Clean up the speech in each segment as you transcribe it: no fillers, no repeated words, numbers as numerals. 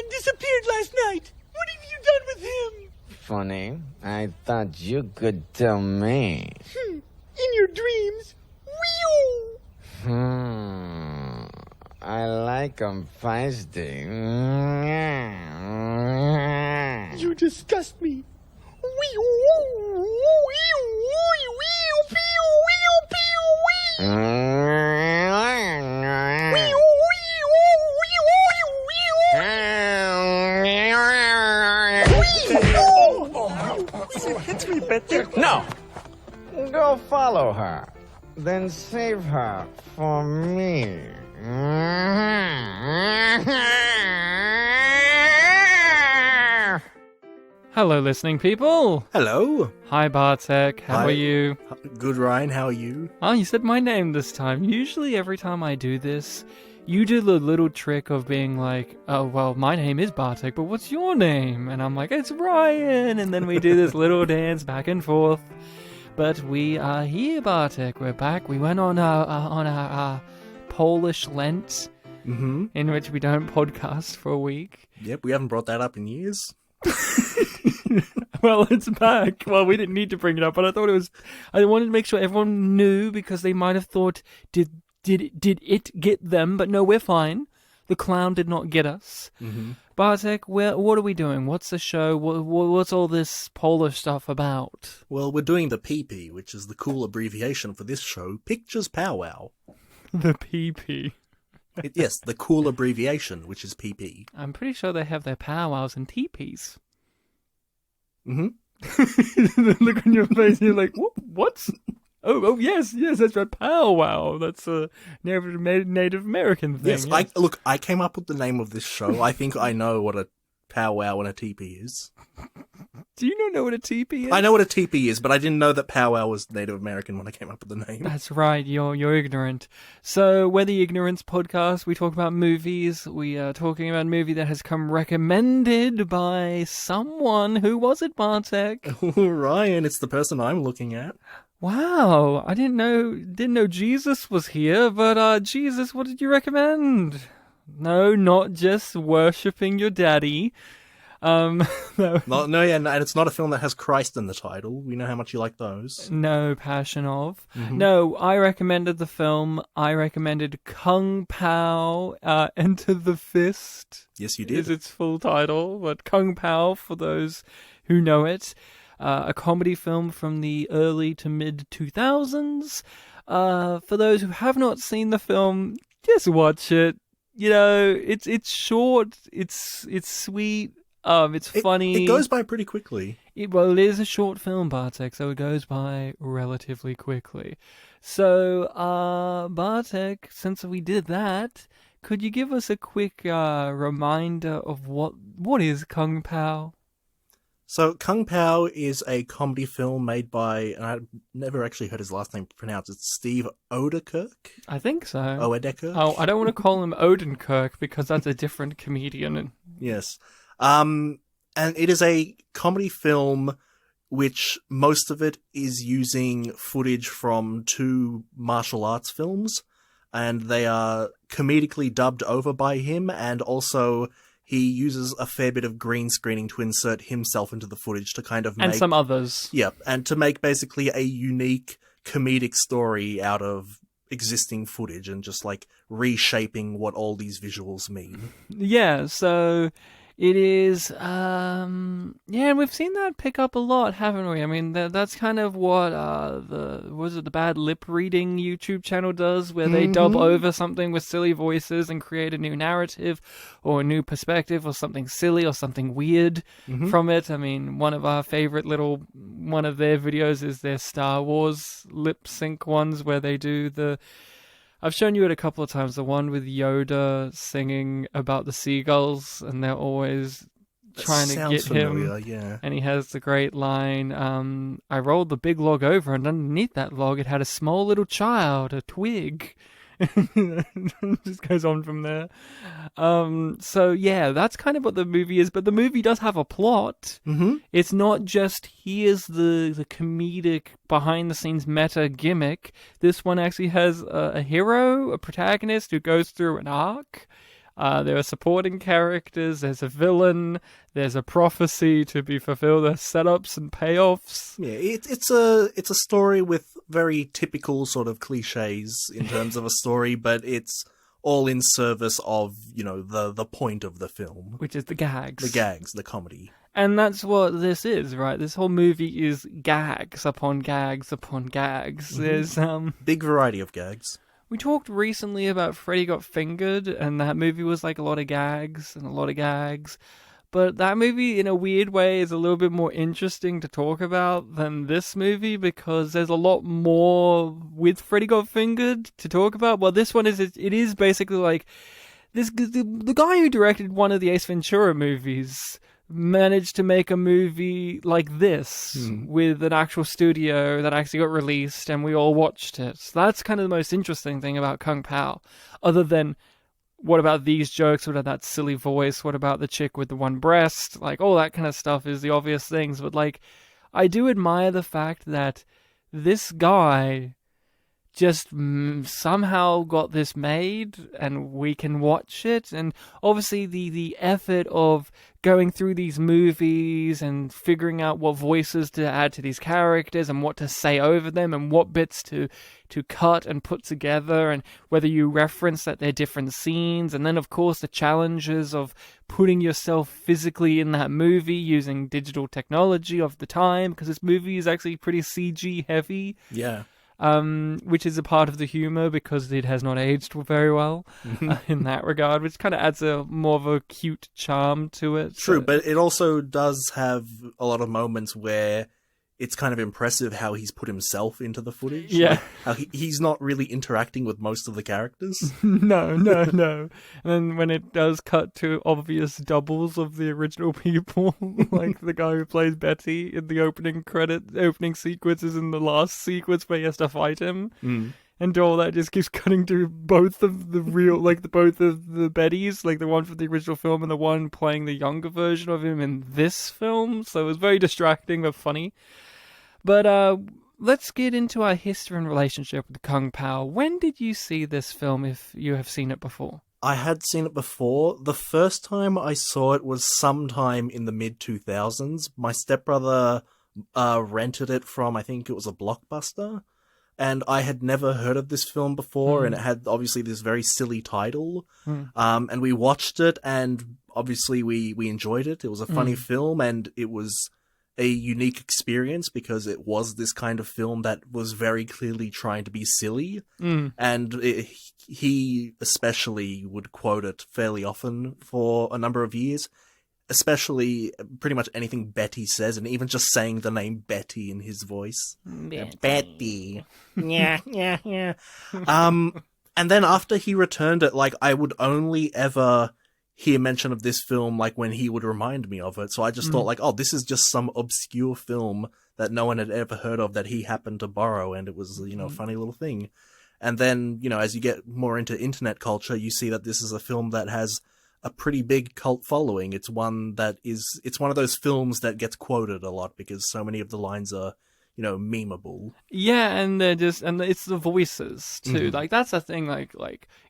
son disappeared last night. What have you done with him? Funny. I thought you could tell me. In your dreams. Wee-oo! I like 'em feisty. You disgust me. Wee-oo! No! Go follow her. Then save her for me. Hello, listening people. Hello. Hi, Bartek. How Hi. are you? Good, Ryan. How are you? Oh, you said my name this time. Usually, every time I do this, you do the little trick of being like, oh, well, my name is Bartek, but what's your name? And I'm like, it's Ryan. And then we do this little dance back and forth. But we are here, Bartek. We're back. We went on our Polish Lent, in which we don't podcast for a week. Yep, we haven't brought that up in years. Well, it's back. Well, we didn't need to bring it up, but I wanted to make sure everyone knew, because they might have thought, did it get them? But no, we're fine. The clown did not get us. Bartek, what are we doing? What's the show? What's all this Polish stuff about? Well, we're doing the PP, which is the cool abbreviation for this show, Pictures Powwow. The PP. Yes, the cool abbreviation, which is PP. I'm pretty sure they have their powwows and teepees. Look on your face, you're like, what? Oh, yes, that's right, powwow. That's a Native American thing. Yes, I came up with the name of this show. I think I know what a powwow and a teepee is. Do you not know what a teepee is? I know what a teepee is, but I didn't know that powwow was Native American when I came up with the name. That's right, you're ignorant. So, we're the Ignorance Podcast. We talk about movies. We are talking about a movie that has come recommended by someone. Who was it, Bartek? Ryan, it's the person I'm looking at. Wow, I didn't know Jesus was here, but Jesus, what did you recommend? No, not just worshipping your daddy. No. And it's not a film that has Christ in the title. We know how much you like those. No passion of. No, I recommended the film. I recommended Kung Pao, Enter the Fist. Yes, you did. Is its full title, but Kung Pao, for those who know it. A comedy film from the early to mid 2000s. For those who have not seen the film, just watch it. You know, it's short, it's sweet, it's funny. It goes by pretty quickly. It is a short film, Bartek, so it goes by relatively quickly. So, Bartek, since we did that, could you give us a quick reminder of what is Kung Pao? So, Kung Pao is a comedy film made by, and I've never actually heard his last name pronounced, it's Steve Oedekerk? I think so. Oedekerk? Oh, I don't want to call him Odenkirk, because that's a different comedian. Yes. And it is a comedy film which most of it is using footage from two martial arts films, and they are comedically dubbed over by him, and also he uses a fair bit of green screening to insert himself into the footage to kind of make... And some others. Yep, and to make basically a unique comedic story out of existing footage and just, like, reshaping what all these visuals mean. Yeah, so... It is, and we've seen that pick up a lot, haven't we? I mean, that's kind of what the Bad Lip Reading YouTube channel does, where they dub over something with silly voices and create a new narrative or a new perspective or something silly or something weird from it. I mean, one of our favorite one of their videos is their Star Wars lip sync ones, where they do I've shown you it a couple of times, the one with Yoda singing about the seagulls, and they're always trying to get familiar, him. Yeah. And he has the great line, I rolled the big log over, and underneath that log it had a small little child, a twig. Just goes on from there. So yeah, that's kind of what the movie is, but the movie does have a plot. It's not just here's the comedic behind the scenes meta gimmick. This one actually has a hero, a protagonist who goes through an arc. There are supporting characters, there's a villain, there's a prophecy to be fulfilled, there's setups and payoffs. Yeah, it's a story with very typical sort of cliches in terms of a story, but it's all in service of, the point of the film. Which is the gags. The gags, the comedy. And that's what this is, right? This whole movie is gags upon gags upon gags. There's big variety of gags. We talked recently about Freddy Got Fingered, and that movie was like a lot of gags and a lot of gags. But that movie, in a weird way, is a little bit more interesting to talk about than this movie because there's a lot more with Freddy Got Fingered to talk about. Well, this one it is basically like the guy who directed one of the Ace Ventura movies managed to make a movie like this with an actual studio that actually got released and we all watched it. So that's kind of the most interesting thing about Kung Pao. Other than, what about these jokes? What about that silly voice? What about the chick with the one breast? Like, all that kind of stuff is the obvious things. But, like, I do admire the fact that this guy just somehow got this made and we can watch it. And obviously the effort of going through these movies and figuring out what voices to add to these characters and what to say over them and what bits to cut and put together and whether you reference that they're different scenes. And then, of course, the challenges of putting yourself physically in that movie using digital technology of the time, because this movie is actually pretty CG heavy. Yeah. Which is a part of the humor because it has not aged very well in that regard, which kind of adds a more of a cute charm to it. True, but it also does have a lot of moments where it's kind of impressive how he's put himself into the footage. Yeah. Like how he's not really interacting with most of the characters. No. And then when it does cut to obvious doubles of the original people, like the guy who plays Betty in the opening sequences and the last sequence where he has to fight him. And all that just keeps cutting to both of the real, both of the Bettys, like the one from the original film and the one playing the younger version of him in this film. So it was very distracting but funny. But let's get into our history and relationship with Kung Pao. When did you see this film, if you have seen it before? I had seen it before. The first time I saw it was sometime in the mid-2000s. My stepbrother rented it from, I think it was a Blockbuster. And I had never heard of this film before, and it had obviously this very silly title. And we watched it, and obviously we enjoyed it. It was a funny film, and it was a unique experience because it was this kind of film that was very clearly trying to be silly. And he especially would quote it fairly often for a number of years. Especially pretty much anything Betty says, and even just saying the name Betty in his voice. Betty. Yeah. And then after he returned it, I would only ever hear mention of this film, when he would remind me of it. So I just thought, oh, this is just some obscure film that no one had ever heard of that he happened to borrow, and it was, a funny little thing. And then, as you get more into internet culture, you see that this is a film that has a pretty big cult following. It's one of those films that gets quoted a lot because so many of the lines are, memeable. Yeah, and it's the voices too. That's the thing.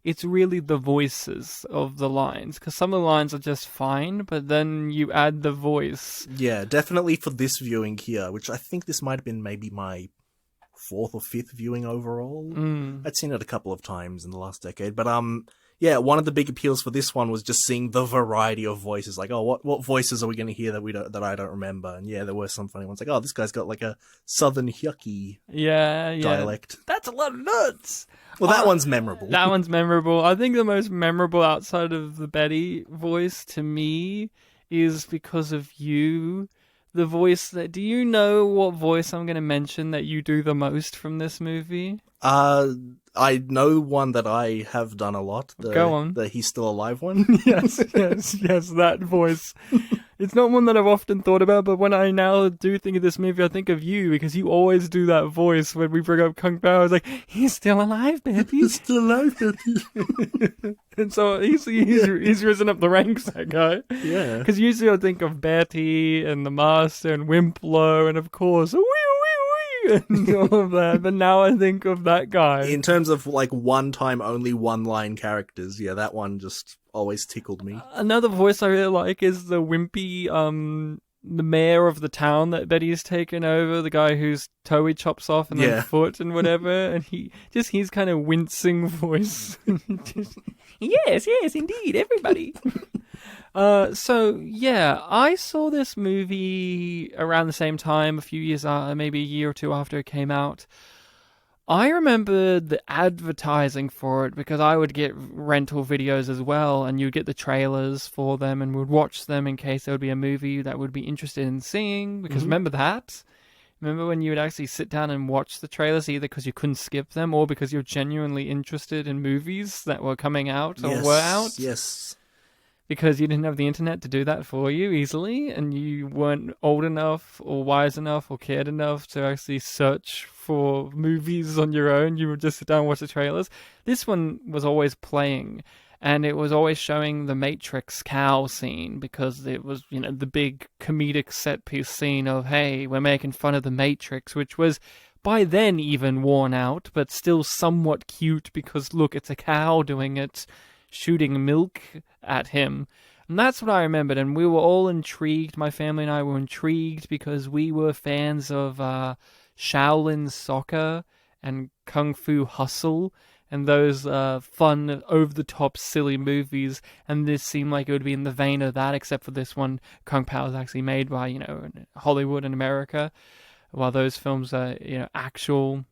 It's really the voices of the lines, because some of the lines are just fine, but then you add the voice. Yeah, definitely for this viewing here, which I think this might have been maybe my fourth or fifth viewing overall. I'd seen it a couple of times in the last decade, but yeah, one of the big appeals for this one was just seeing the variety of voices. What voices are we going to hear that I don't remember? And yeah, there were some funny ones. This guy's got a southern yucky dialect. That's a lot of nuts. Well, that one's memorable. That one's memorable. I think the most memorable outside of the Betty voice to me is because of you. The voice do you know what voice I'm going to mention that you do the most from this movie? I know one that I have done a lot. Go on. The He's Still Alive one. Yes, that voice. It's not one that I've often thought about, but when I now do think of this movie, I think of you, because you always do that voice when we bring up Kung Pao. I was like, he's still alive, Betty. He's still alive, Betty. And so he's risen up the ranks, that guy. Yeah. Because usually I think of Betty and the Master and Wimplo and, of course, wee. and all of that. But now I think of that guy. In terms of like one-time only one-line characters, yeah, that one just always tickled me. Another voice I really like is the wimpy, the mayor of the town that he's taken over, the guy whose toe he chops off and then foot and whatever, and his kind of wincing voice. Yes, indeed, everybody. So yeah, I saw this movie around the same time, a few years, maybe a year or two after it came out. I remember the advertising for it because I would get rental videos as well, and you'd get the trailers for them and would watch them in case there would be a movie that would be interested in seeing. Because remember that? Remember when you would actually sit down and watch the trailers, either because you couldn't skip them or because you're genuinely interested in movies that were coming out or were out? Yes. Because you didn't have the internet to do that for you easily, and you weren't old enough or wise enough or cared enough to actually search for movies on your own. You would just sit down and watch the trailers. This one was always playing, and it was always showing the Matrix cow scene because it was, the big comedic set piece scene of, hey, we're making fun of the Matrix, which was by then even worn out, but still somewhat cute because, look, it's a cow doing it, shooting milk at him. And that's what I remembered, and we were all intrigued. My family and I were intrigued because we were fans of Shaolin Soccer and Kung Fu Hustle and those fun, over-the-top, silly movies, and this seemed like it would be in the vein of that, except for this one, Kung Pao is actually made by, Hollywood and America, while those films are, actual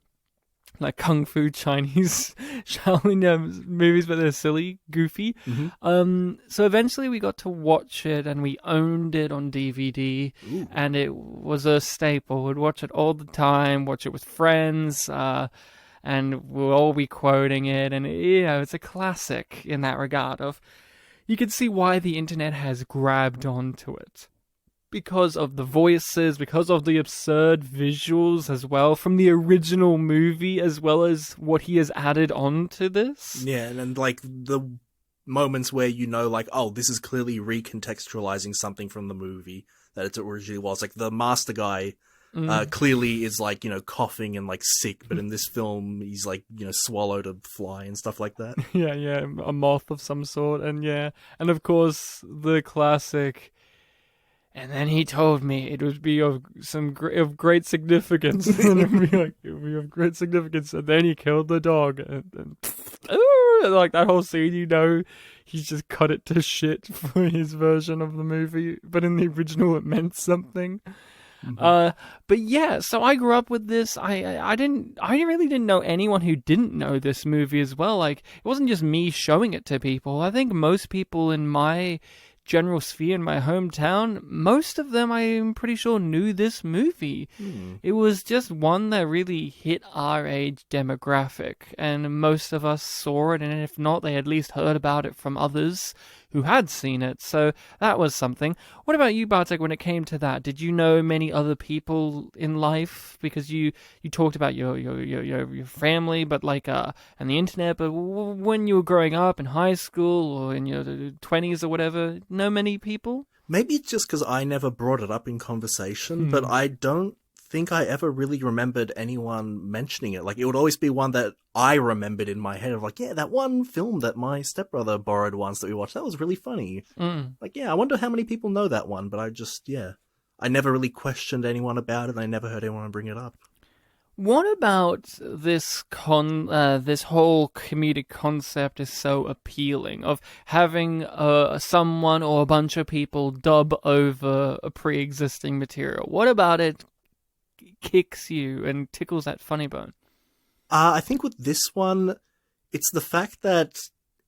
like Kung Fu Chinese Shaolin movies, but they're silly, goofy. So eventually we got to watch it, and we owned it on DVD. Ooh. And it was a staple. We'd watch it all the time, watch it with friends, and we'll all be quoting it. And, it's a classic in that regard of, you can see why the internet has grabbed onto it. Because of the voices, because of the absurd visuals as well, from the original movie, as well as what he has added on to this. Yeah, and like the moments where oh, this is clearly recontextualizing something from the movie that it originally was. Like the master guy clearly is coughing and sick, but in this film he's swallowed a fly and stuff like that. Yeah, a moth of some sort, and and of course the classic. And then he told me it would be of great significance. And it would be of great significance. And then he killed the dog. And that whole scene, he's just cut it to shit for his version of the movie. But in the original, it meant something. But yeah, so I grew up with this. I really didn't know anyone who didn't know this movie as well. Like, it wasn't just me showing it to people. I think most people in my general sphere in my hometown, most of them I'm pretty sure knew this movie. It was just one that really hit our age demographic, and most of us saw it, and if not, they at least heard about it from others who had seen it. So that was something. What about you, Bartek, when it came to that? Did you know many other people in life? Because you talked about your family, but and the internet, but when you were growing up in high school or in your 20s or whatever, know many people? Maybe it's just because I never brought it up in conversation, but I don't think I ever really remembered anyone mentioning it. Like, it would always be one that I remembered in my head of that one film that my stepbrother borrowed once that we watched, that was really funny. I wonder how many people know that one, but I never really questioned anyone about it, and I never heard anyone bring it up. What about this this whole comedic concept is so appealing of having someone or a bunch of people dub over a pre-existing material? What about it kicks you and tickles that funny bone? I think with this one, it's the fact that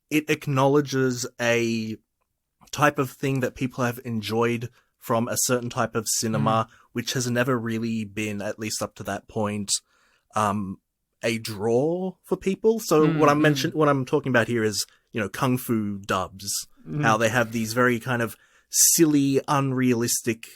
it acknowledges a type of thing that people have enjoyed from a certain type of cinema, which has never really been, at least up to that point, a draw for people. So what I'm talking about here is, kung fu dubs, how they have these very kind of silly, unrealistic,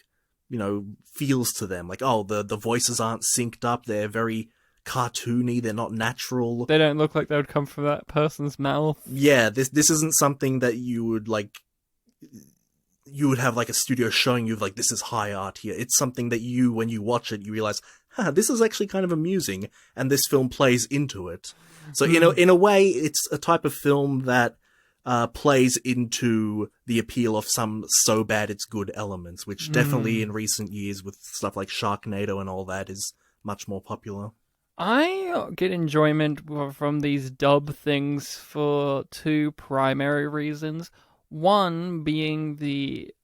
feels to them. The voices aren't synced up. They're very cartoony. They're not natural. They don't look like they would come from that person's mouth. Yeah, this isn't something that you would you would have a studio showing you this is high art here. It's something that when you watch it, you realize this is actually kind of amusing, and this film plays into it. So, in a way, it's a type of film that plays into the appeal of some so bad it's good elements, which definitely in recent years with stuff like Sharknado and all that is much more popular. I get enjoyment from these dub things for two primary reasons. One being the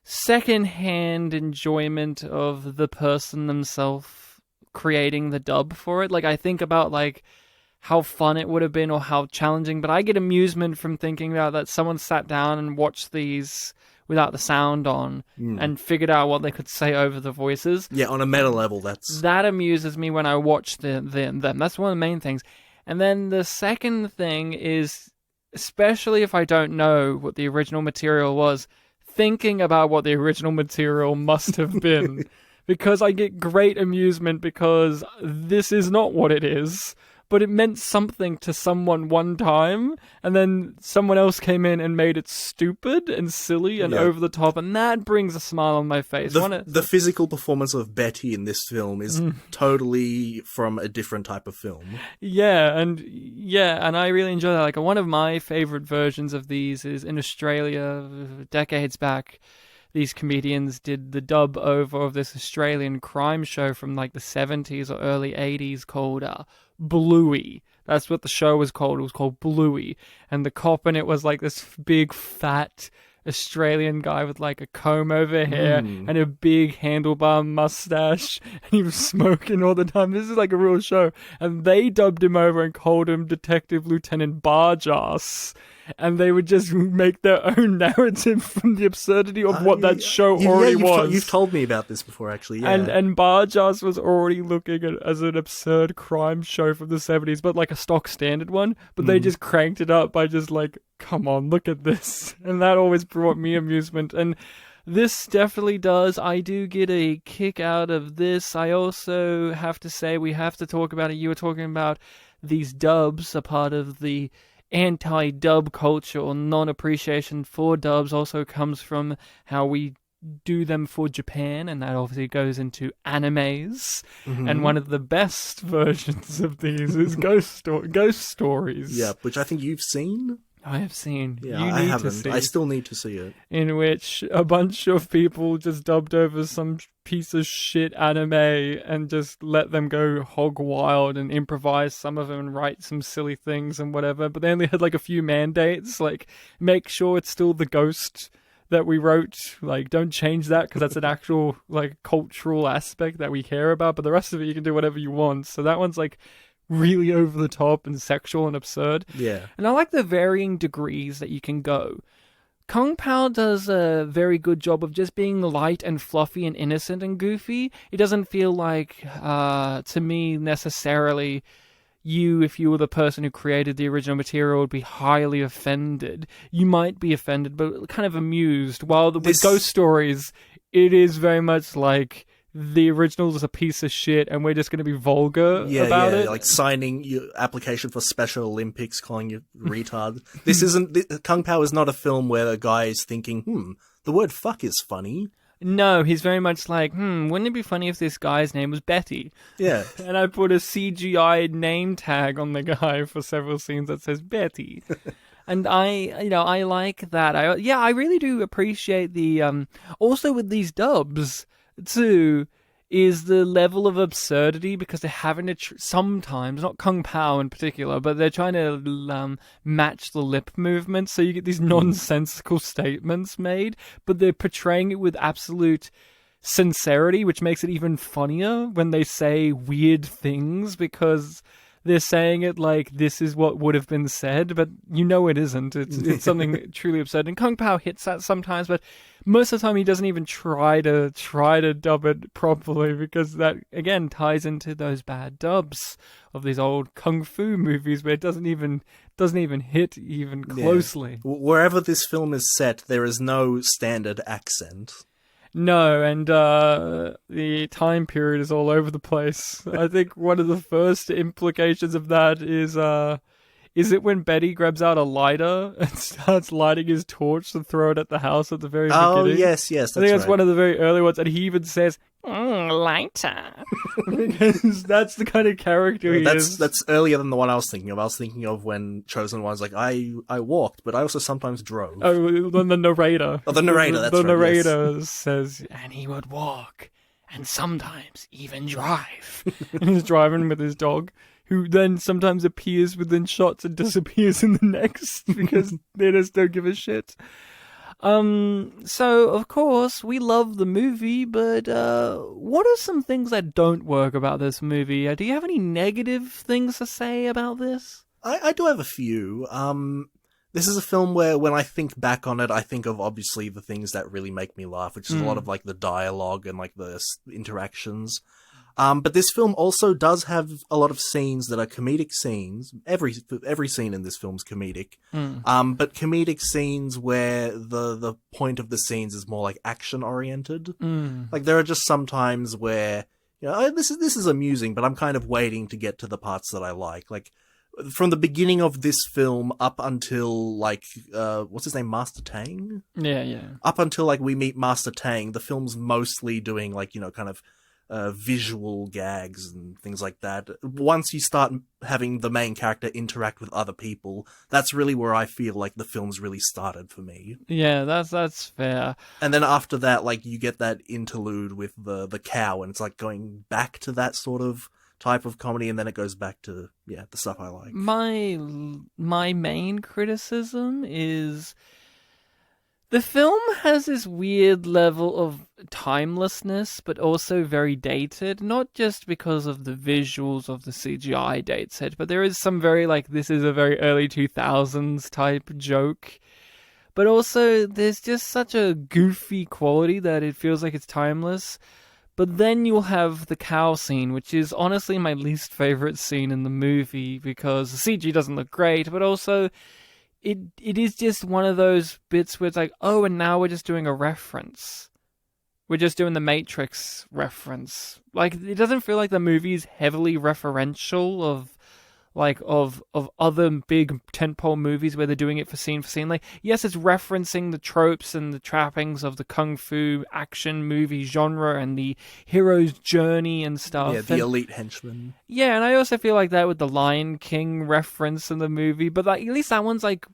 second-hand enjoyment of the person themselves creating the dub for it. Like, I think about, like, how fun it would have been or how challenging, but I get amusement from thinking about that someone sat down and watched these without the sound on and figured out what they could say over the voices. Yeah, on a meta level, that amuses me when I watch them. That's one of the main things. And then the second thing is, especially if I don't know what the original material was, thinking about what the original material must have been. Because I get great amusement because this is not what it is, but it meant something to someone one time, and then someone else came in and made it stupid and silly and over the top, and that brings a smile on my face. The physical performance of Betty in this film is totally from a different type of film. Yeah, and I really enjoy that. Like, one of my favorite versions of these is in Australia decades back. These comedians did the dub over of this Australian crime show from like the 70s or early 80s called Bluey. That's what the show was called. It was called Bluey. And the cop in it was like this big, fat Australian guy with like a comb over hair and a big handlebar mustache. And he was smoking all the time. This is like a real show. And they dubbed him over and called him Detective Lieutenant Bargeass. And they would just make their own narrative from the absurdity of what that show already was. You've told me about this before, actually. Yeah. And Bargeass was already looking as an absurd crime show from the 70s, but like a stock standard one. But they just cranked it up by just like, come on, look at this. And that always brought me amusement. And this definitely does. I do get a kick out of this. I also have to say, we have to talk about it. You were talking about these dubs, a part of the anti-dub culture or non-appreciation for dubs also comes from how we do them for Japan, and that obviously goes into animes. And one of the best versions of these is ghost stories. Yeah, which I think you've seen. I have seen. Yeah, I haven't. I still need to see it. In which a bunch of people just dubbed over some piece of shit anime and just let them go hog wild and improvise some of them and write some silly things and whatever. But they only had like a few mandates, like make sure it's still the ghost that we wrote. Like, don't change that because that's an actual like cultural aspect that we care about. But the rest of it, you can do whatever you want. So that one's like really over the top and sexual and absurd. Yeah. And I like the varying degrees that you can go. Kung Pao does a very good job of just being light and fluffy and innocent and goofy. It doesn't feel like, to me, necessarily if you were the person who created the original material, would be highly offended. You might be offended, but kind of amused. While with ghost stories, it is very much like the original is a piece of shit and we're just going to be vulgar about it. Like signing your application for Special Olympics, calling you retard. Kung Pao is not a film where a guy is thinking, the word fuck is funny. No, he's very much like, wouldn't it be funny if this guy's name was Betty? Yeah. And I put a CGI name tag on the guy for several scenes that says Betty. And I like that. I really do appreciate the, also with these dubs, too, is the level of absurdity, because they're having to sometimes, not Kung Pao in particular, but they're trying to match the lip movements, so you get these nonsensical statements made, but they're portraying it with absolute sincerity, which makes it even funnier when they say weird things, because they're saying it like this is what would have been said, but it isn't. It's something truly absurd. And Kung Pao hits that sometimes, but most of the time he doesn't even try to dub it properly, because that again ties into those bad dubs of these old kung fu movies where it doesn't even hit even closely. Yeah. Wherever this film is set, there is no standard accent. No, and the time period is all over the place. I think one of the first implications of that is Is it when Betty grabs out a lighter and starts lighting his torch to throw it at the house at the very beginning? Oh, yes, that's I think that's right. one of the very early ones, and he even says, lighter. Because that's the kind of character he is. That's earlier than the one I was thinking of. I was thinking of when Chosen One's like, I walked, but I also sometimes drove. Oh, then the narrator. Oh, the narrator, that's the right, narrator says, and he would walk, and sometimes even drive. And he's driving with his dog, who then sometimes appears within shots and disappears in the next, because they just don't give a shit. So, of course, we love the movie, but what are some things that don't work about this movie? Do you have any negative things to say about this? I do have a few. This is a film where when I think back on it, I think of obviously the things that really make me laugh, which is a lot of like the dialogue and like the interactions. But this film also does have a lot of scenes that are comedic scenes. Every scene in this film's comedic. But comedic scenes where the point of the scenes is more like action oriented. Like there are just some times where, you know, this is amusing, but I'm kind of waiting to get to the parts that I like. Like from the beginning of this film up until like what's his name, Master Tang? Yeah. Up until like we meet Master Tang, the film's mostly doing like, you know, kind of visual gags and things like that. Once you start having the main character interact with other people, that's really where I feel like the film's really started for me. Yeah, that's fair. And then after that, like you get that interlude with the cow, and it's like going back to that sort of type of comedy, and then it goes back to the stuff I like. My main criticism is the film has this weird level of timelessness, but also very dated, not just because of the visuals of the CGI dates it, but there is some very, like, this is a very early 2000s type joke. But also, there's just such a goofy quality that it feels like it's timeless. But then you'll have the cow scene, which is honestly my least favorite scene in the movie, because the CG doesn't look great, but also it is just one of those bits where it's like, oh, and now we're just doing a reference. We're just doing the Matrix reference. Like, it doesn't feel like the movie's heavily referential of other big tentpole movies where they're doing it for scene. Like, yes, it's referencing the tropes and the trappings of the kung fu action movie genre and the hero's journey and stuff. Yeah, the elite henchman. Yeah, and I also feel like that with the Lion King reference in the movie, but like, at least that one's like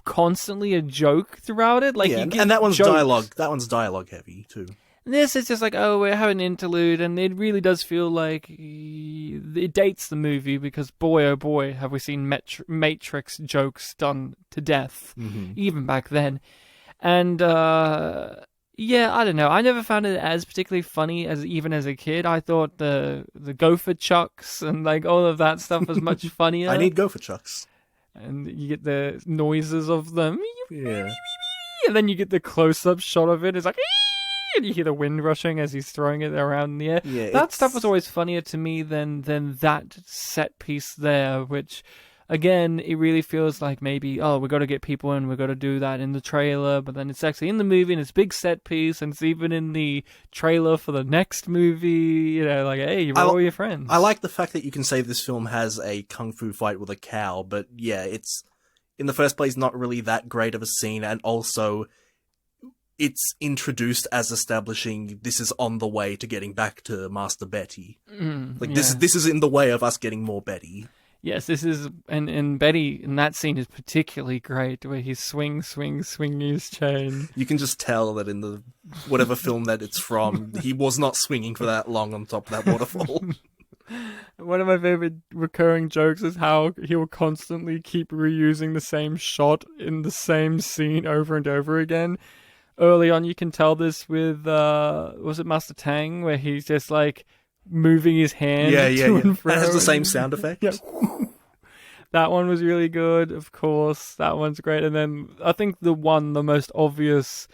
constantly a joke throughout it. Like, yeah, you get and that one's jokes. dialogue. That one's dialogue heavy too. This is just like, oh, we're having an interlude, and it really does feel like it dates the movie, because boy, oh boy, have we seen Matrix jokes done to death, even back then. And, yeah, I don't know. I never found it as particularly funny even as a kid. I thought the gopher chucks and like all of that stuff was much funnier. I need gopher chucks. And you get the noises of them. Yeah. And then you get the close-up shot of it. It's like, and you hear the wind rushing as he's throwing it around in the air. Yeah, that stuff was always funnier to me than that set piece there, which, again, it really feels like maybe, oh, we got to get people in, we got to do that in the trailer, but then it's actually in the movie, and it's a big set piece, and it's even in the trailer for the next movie, you know, like, hey, you're all your friends. I like the fact that you can say this film has a kung fu fight with a cow, but yeah, it's, in the first place, not really that great of a scene, and also it's introduced as establishing this is on the way to getting back to Master Betty. This is in the way of us getting more Betty. Yes, this is, and Betty in that scene is particularly great, where he's swinging his chain. You can just tell that in the whatever film that it's from, he was not swinging for that long on top of that waterfall. One of my favorite recurring jokes is how he will constantly keep reusing the same shot in the same scene over and over again. Early on, you can tell this with, was it Master Tang, where he's just like moving his hand to and fro. It has the same sound effect. Yeah. That one was really good, of course. That one's great. And then I think the most obvious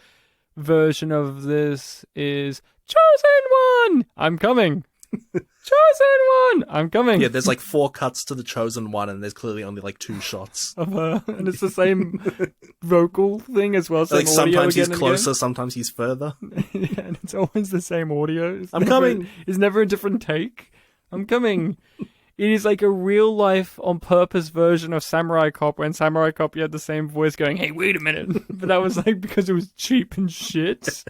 version of this is Chosen One! I'm coming! Chosen One! I'm coming! Yeah, there's like 4 cuts to the Chosen One, and there's clearly only like 2 shots of her, and it's the same vocal thing as well. Like sometimes he's closer, sometimes he's further. Yeah, and it's always the same audio. I'm coming! It's never a different take. I'm coming. It is like a real life on purpose version of Samurai Cop, when Samurai Cop you had the same voice going, "Hey, wait a minute," but that was like because it was cheap and shit.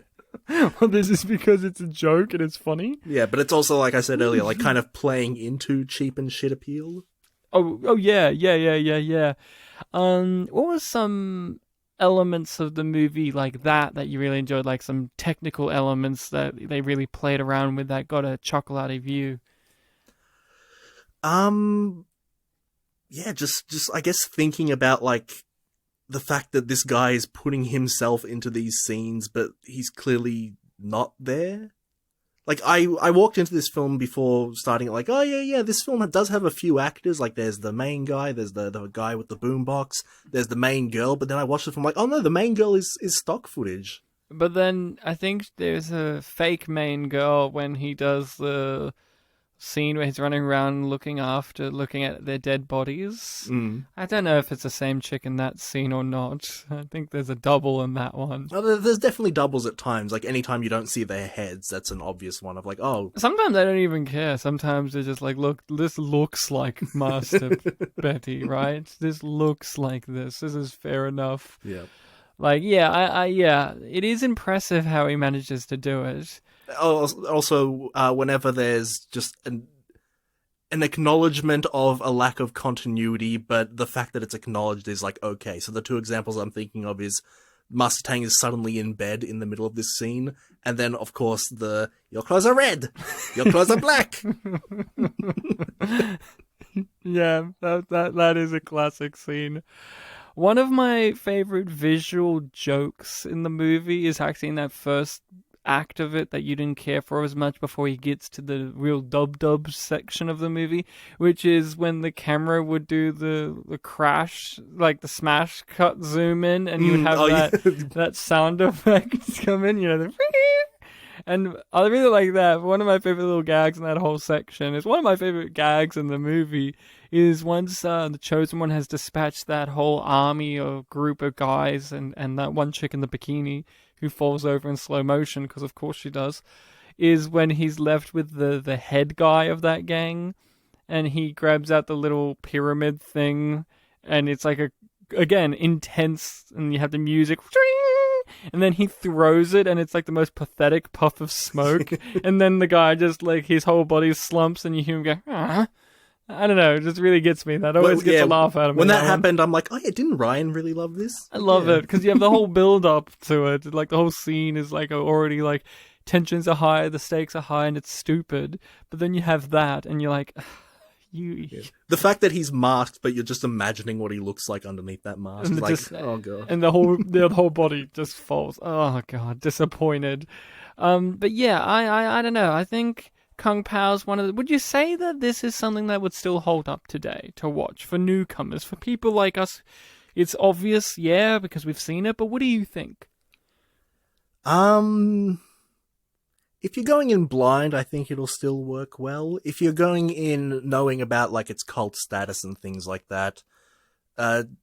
Well, this is because it's a joke and it's funny. Yeah, but it's also, like I said earlier, like kind of playing into cheap and shit appeal. Oh yeah. What was some elements of the movie like that you really enjoyed? Like some technical elements that they really played around with that got a chuckle out of you? Yeah, just I guess thinking about like the fact that this guy is putting himself into these scenes, but he's clearly not there. Like, I walked into this film before starting it like, oh yeah, this film does have a few actors, like there's the main guy, there's the guy with the boombox, there's the main girl, but then I watched the film like, oh no, the main girl is stock footage. But then I think there's a fake main girl when he does the scene where he's running around looking at their dead bodies. I don't know if it's the same chick in that scene or not. I think there's a double in that one. Well, there's definitely doubles at times. Like, anytime you don't see their heads, that's an obvious one of like, oh. Sometimes I don't even care. Sometimes they're just like, look, this looks like Master Betty, right? This looks like this. This is fair enough. Yeah. Like, yeah, yeah, it is impressive how he manages to do it. Also, whenever there's just an acknowledgement of a lack of continuity, but the fact that it's acknowledged is like, okay. So the two examples I'm thinking of is Master Tang is suddenly in bed in the middle of this scene, and then, of course, your clothes are red, your clothes are black. Yeah, that is a classic scene. One of my favorite visual jokes in the movie is actually in that first act of it that you didn't care for as much before he gets to the real dub section of the movie, which is when the camera would do the crash, like the smash cut zoom in, and you would have that sound effect come in, and I really like that. One of my favorite little gags in that whole section is one of my favorite gags in the movie is once the Chosen One has dispatched that whole army or group of guys and that one chick in the bikini who falls over in slow motion, because of course she does, is when he's left with the head guy of that gang, and he grabs out the little pyramid thing, and it's like again, intense, and you have the music, and then he throws it, and it's like the most pathetic puff of smoke, and then the guy just, like, his whole body slumps, and you hear him go, ah. I don't know, it just really gets me. That always gets a laugh out of me. When that happened, I'm like, oh yeah, didn't Ryan really love this? I love it, because you have the whole build-up to it. Like, the whole scene is, like, already, like, tensions are high, the stakes are high, and it's stupid. But then you have that, and you're like, The fact that he's masked, but you're just imagining what he looks like underneath that mask. Like, just, oh god. And the whole body just falls. Oh god, disappointed. But yeah, I don't know. I think Kung Pao's one of the... Would you say that this is something that would still hold up today to watch for newcomers, for people like us? It's obvious, yeah, because we've seen it, but what do you think? If you're going in blind, I think it'll still work well. If you're going in knowing about, like, its cult status and things like that,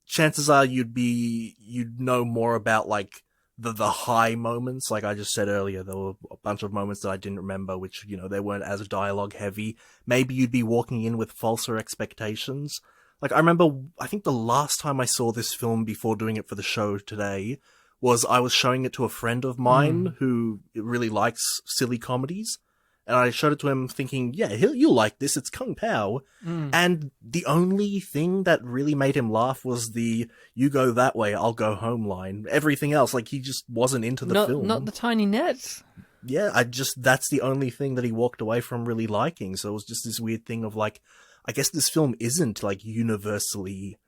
chances are you'd know more about, like, the high moments. Like I just said earlier, there were a bunch of moments that I didn't remember, which, they weren't as dialogue heavy. Maybe you'd be walking in with falser expectations. Like, I remember, I think the last time I saw this film before doing it for the show today was I was showing it to a friend of mine who really likes silly comedies. And I showed it to him thinking, yeah, you'll like this, it's Kung Pao. And the only thing that really made him laugh was the, you go that way, I'll go home line. Everything else, like, he just wasn't into the film. Not the tiny nets. Yeah, that's the only thing that he walked away from really liking. So it was just this weird thing of, like, I guess this film isn't, like, universally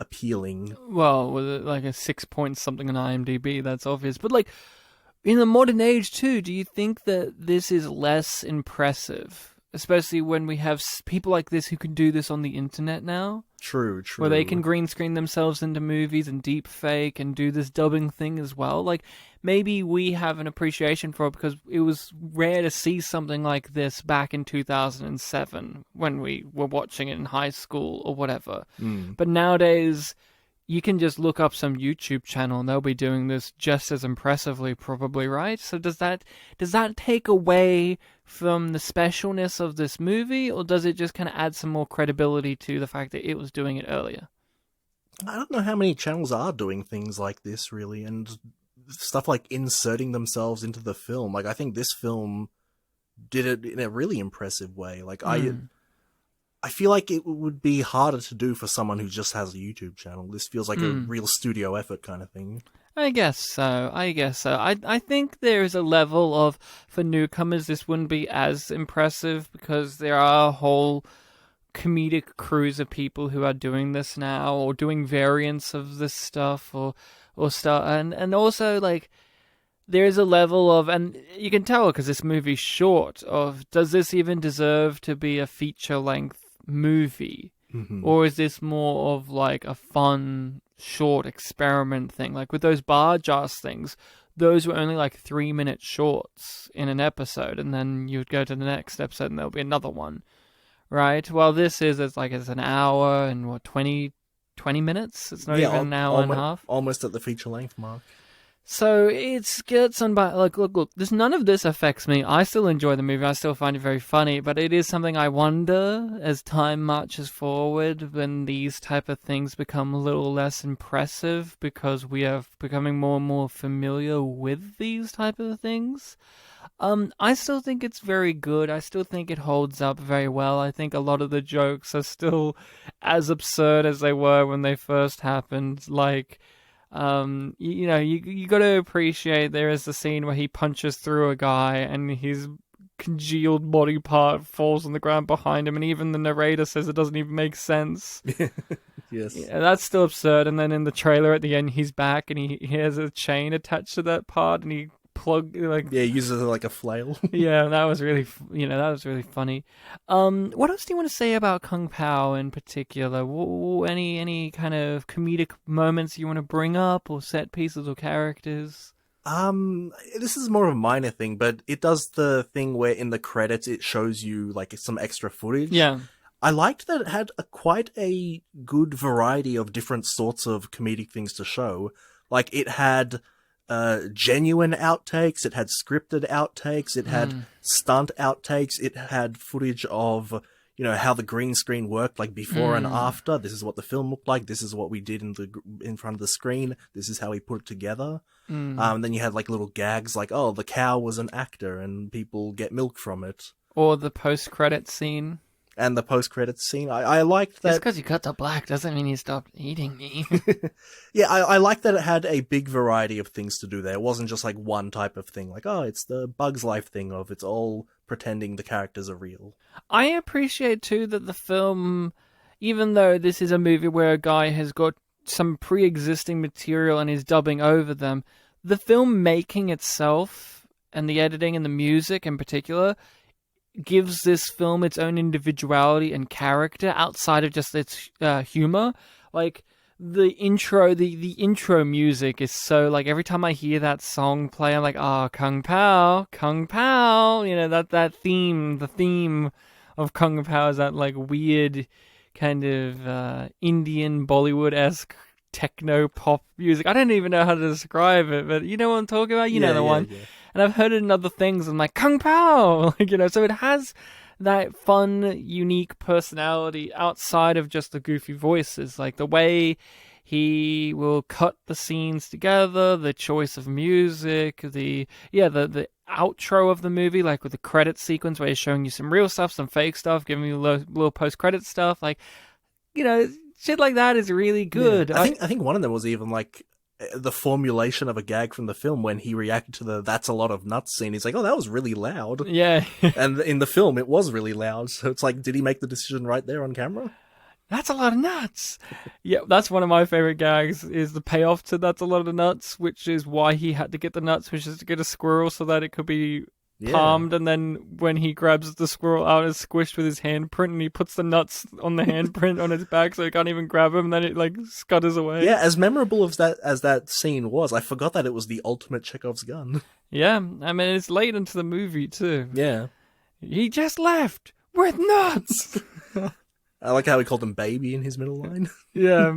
appealing. Well, with like a 6 point something on IMDb, that's obvious. But, like, in the modern age, too, do you think that this is less impressive? Especially when we have people like this who can do this on the internet now? True. Where they can green screen themselves into movies and deep fake and do this dubbing thing as well. Like, maybe we have an appreciation for it because it was rare to see something like this back in 2007 when we were watching it in high school or whatever. But nowadays, you can just look up some YouTube channel and they'll be doing this just as impressively, probably, right? So does that take away from the specialness of this movie, or does it just kind of add some more credibility to the fact that it was doing it earlier? I don't know how many channels are doing things like this, really, and stuff like inserting themselves into the film. Like, I think this film did it in a really impressive way. Like, I feel like it would be harder to do for someone who just has a YouTube channel. This feels like a real studio effort kind of thing. I guess so. I think there is a level of, for newcomers, this wouldn't be as impressive because there are a whole comedic crews of people who are doing this now, or doing variants of this stuff, or stuff, and also, like, there is a level of, and you can tell because this movie's short, of, does this even deserve to be a feature-length movie? Or is this more of like a fun short experiment thing? Like with those bar jazz things, those were only like 3-minute shorts in an episode, and then you would go to the next episode and there'll be another one, right? Well, this is, it's an hour and what, 20 minutes? It's not even an hour and a half. Almost at the feature length mark. So it gets on by, like, look, none of this affects me. I still enjoy the movie. I still find it very funny, but it is something I wonder as time marches forward, when these type of things become a little less impressive because we are becoming more and more familiar with these type of things. I still think it's very good. I still think it holds up very well. I think a lot of the jokes are still as absurd as they were when they first happened. Like, you got to appreciate there is a scene where he punches through a guy and his congealed body part falls on the ground behind him, and even the narrator says it doesn't even make sense. Yes. Yeah, that's still absurd. And then in the trailer at the end, he's back and he has a chain attached to that part, and he uses it like a flail. Yeah, that was really funny. What else do you want to say about Kung Pao in particular? Any kind of comedic moments you want to bring up, or set pieces or characters? This is more of a minor thing, but it does the thing where in the credits it shows you like some extra footage. Yeah. I liked that it had quite a good variety of different sorts of comedic things to show. Like, it had genuine outtakes, it had scripted outtakes, it had stunt outtakes, it had footage of, how the green screen worked, like before and after. This is what the film looked like, this is what we did in front of the screen, this is how we put it together. Then you had like little gags like, oh, the cow was an actor and people get milk from it. Or the post-credit scene. And the post-credits scene. I liked that. Just because you cut to black doesn't mean you stopped eating me. Yeah, I liked that it had a big variety of things to do there. It wasn't just like one type of thing. Like, oh, it's the Bugs Life thing of it's all pretending the characters are real. I appreciate, too, that the film, even though this is a movie where a guy has got some pre-existing material and is dubbing over them, the film making itself, and the editing and the music in particular, gives this film its own individuality and character outside of just its humor. Like, the intro music is so, like, every time I hear that song play, I'm like, Kung Pao, that theme, the theme of Kung Pao is that, like, weird kind of Indian Bollywood-esque techno pop music. I don't even know how to describe it, but you know what I'm talking about? You know the one. Yeah. And I've heard it in other things. I'm like, Kung Pao! So it has that fun, unique personality outside of just the goofy voices. Like the way he will cut the scenes together, the choice of music, the outro of the movie, like with the credit sequence where he's showing you some real stuff, some fake stuff, giving you little post-credit stuff. Like, shit like that is really good. Yeah. I think one of them was even like the formulation of a gag from the film when he reacted to the "that's a lot of nuts" scene. He's like, oh, that was really loud. Yeah. And in the film, it was really loud. So it's like, did he make the decision right there on camera? That's a lot of nuts. Yeah, that's one of my favorite gags, is the payoff to "that's a lot of nuts," which is why he had to get the nuts, which is to get a squirrel so that it could be palmed, and then when he grabs the squirrel out, it's squished with his handprint, and he puts the nuts on the handprint on his back so he can't even grab him, and then it like scutters away. Yeah, as memorable as that scene was, I forgot that it was the ultimate Chekhov's gun. Yeah, I mean, it's late into the movie too. Yeah. He just left with nuts! I like how he called him baby in his middle line. Yeah.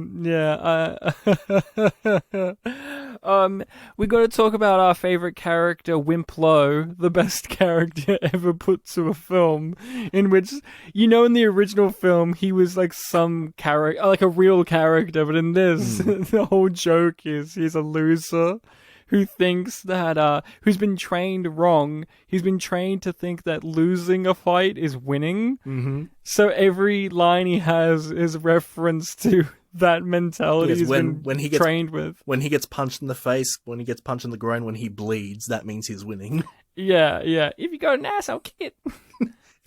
We got to talk about our favorite character, Wimplo, the best character ever put to a film. In which, in the original film, he was like some character, like a real character, but in this, the whole joke is he's a loser who thinks that, who's been trained wrong. He's been trained to think that losing a fight is winning. Mm-hmm. So every line he has is a reference to that mentality when he gets trained with. When he gets punched in the face, when he gets punched in the groin, when he bleeds, that means he's winning. Yeah. If you got an ass, I'll kick it.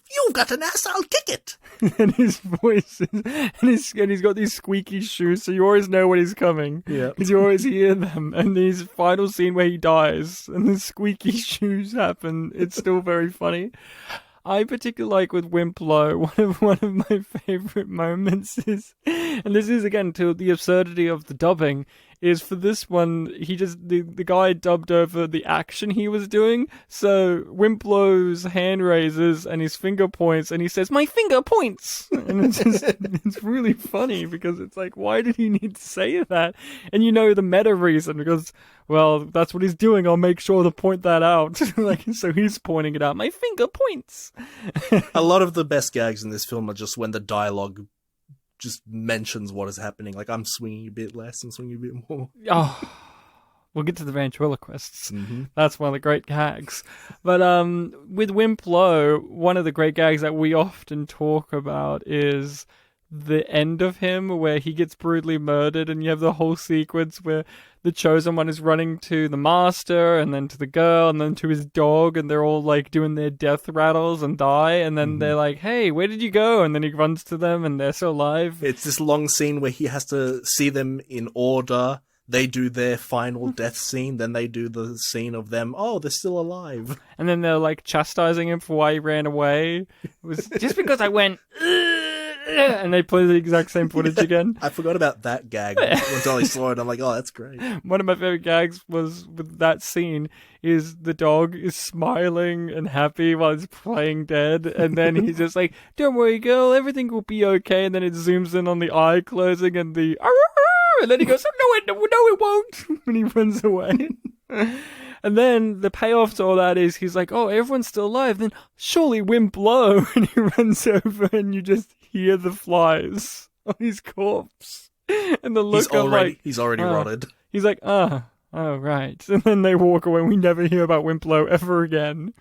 You've got an ass, I'll kick it. And his voice is, and he's got these squeaky shoes, so you always know when he's coming. Yeah. Because you always hear them. And his final scene where he dies and the squeaky shoes happen, it's still very funny. I particularly like with Wimplo, one of my favorite moments is, and this is again to the absurdity of the dubbing, is for this one, he just, the guy dubbed over the action he was doing, so Wimplo's hand raises and his finger points, and he says, "My finger points!" And it's just, it's really funny, because it's like, why did he need to say that? And the meta reason, because, well, that's what he's doing, I'll make sure to point that out. So he's pointing it out, "My finger points!" A lot of the best gags in this film are just when the dialogue just mentions what is happening. Like, I'm swinging a bit less and swinging a bit more. Oh, we'll get to the ventriloquists. Mm-hmm. That's one of the great gags. But with Wimplo, one of the great gags that we often talk about is the end of him, where he gets brutally murdered, and you have the whole sequence where the chosen one is running to the master, and then to the girl, and then to his dog, and they're all like doing their death rattles and die, and then they're like, "Hey, where did you go?" And then he runs to them, and they're still alive. It's this long scene where he has to see them in order. They do their final death scene, then they do the scene of them, "Oh, they're still alive." And then they're like chastising him for why he ran away. It was just because I went, and they play the exact same footage again. I forgot about that gag until I saw it. I'm like, oh, that's great. One of my favorite gags was with that scene is the dog is smiling and happy while he's playing dead, and then he's just like, "Don't worry, girl, everything will be okay." And then it zooms in on the eye closing and the and then he goes, no, it won't," and he runs away. And then the payoff to all that is he's like, "Oh, everyone's still alive, then surely Wimplo," and he runs over and you just hear the flies on his corpse. And the look he's already rotted. He's like, oh, right. And then they walk away and we never hear about Wimplo ever again.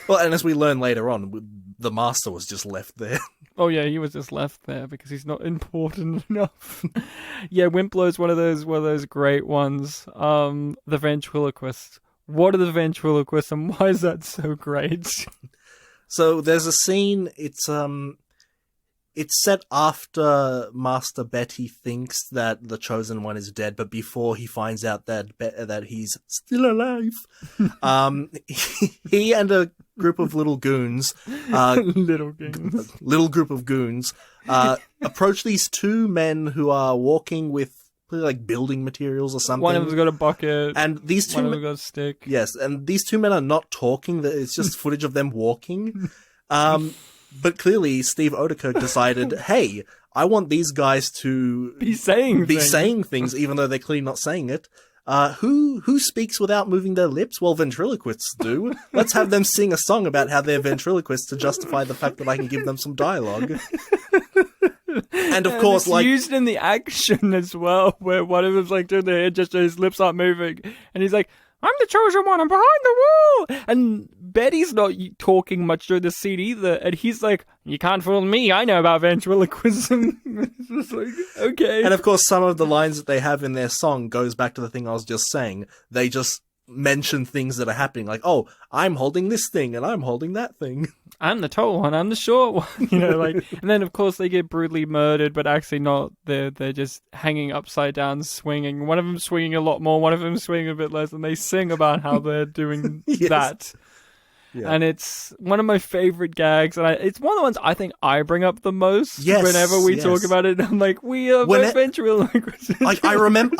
Well, and as we learn later on, the master was just left there. Oh yeah, he was just left there because he's not important enough. Yeah, Wimplo's one of those great ones. The ventriloquist. What are the ventriloquists and why is that so great? So there's a scene, it's set after Master Betty thinks that the Chosen One is dead, but before he finds out that he's still alive. He and a group of little goons, little group of goons, approach these two men who are walking with like building materials or something. One of them's got a bucket, and these two one of them got a stick. Yes, and these two men are not talking. It's just footage of them walking. But clearly, Steve Odekirk decided, hey, I want these guys to be saying things, even though they're clearly not saying it. Who speaks without moving their lips? Well, ventriloquists do. Let's have them sing a song about how they're ventriloquists to justify the fact that I can give them some dialogue. And of course, it's used in the action as well, where one of them's like doing their head gesture, his lips aren't moving, and he's like, "I'm the chosen one, I'm behind the wall!" And Betty's not talking much during the scene either, and he's like, "You can't fool me, I know about ventriloquism." It's just like, okay. And of course, some of the lines that they have in their song goes back to the thing I was just saying. They just mention things that are happening, like, "Oh, I'm holding this thing, and I'm holding that thing. I'm the tall one, I'm the short one," and then of course they get brutally murdered, but actually not. They're just hanging upside down, swinging. One of them swinging a lot more, one of them swinging a bit less, and they sing about how they're doing Yes. that. Yeah. And it's one of my favorite gags, and it's one of the ones I think I bring up the most Yes, whenever we yes. talk about it. I'm like, we are both ventriloquists. Like, I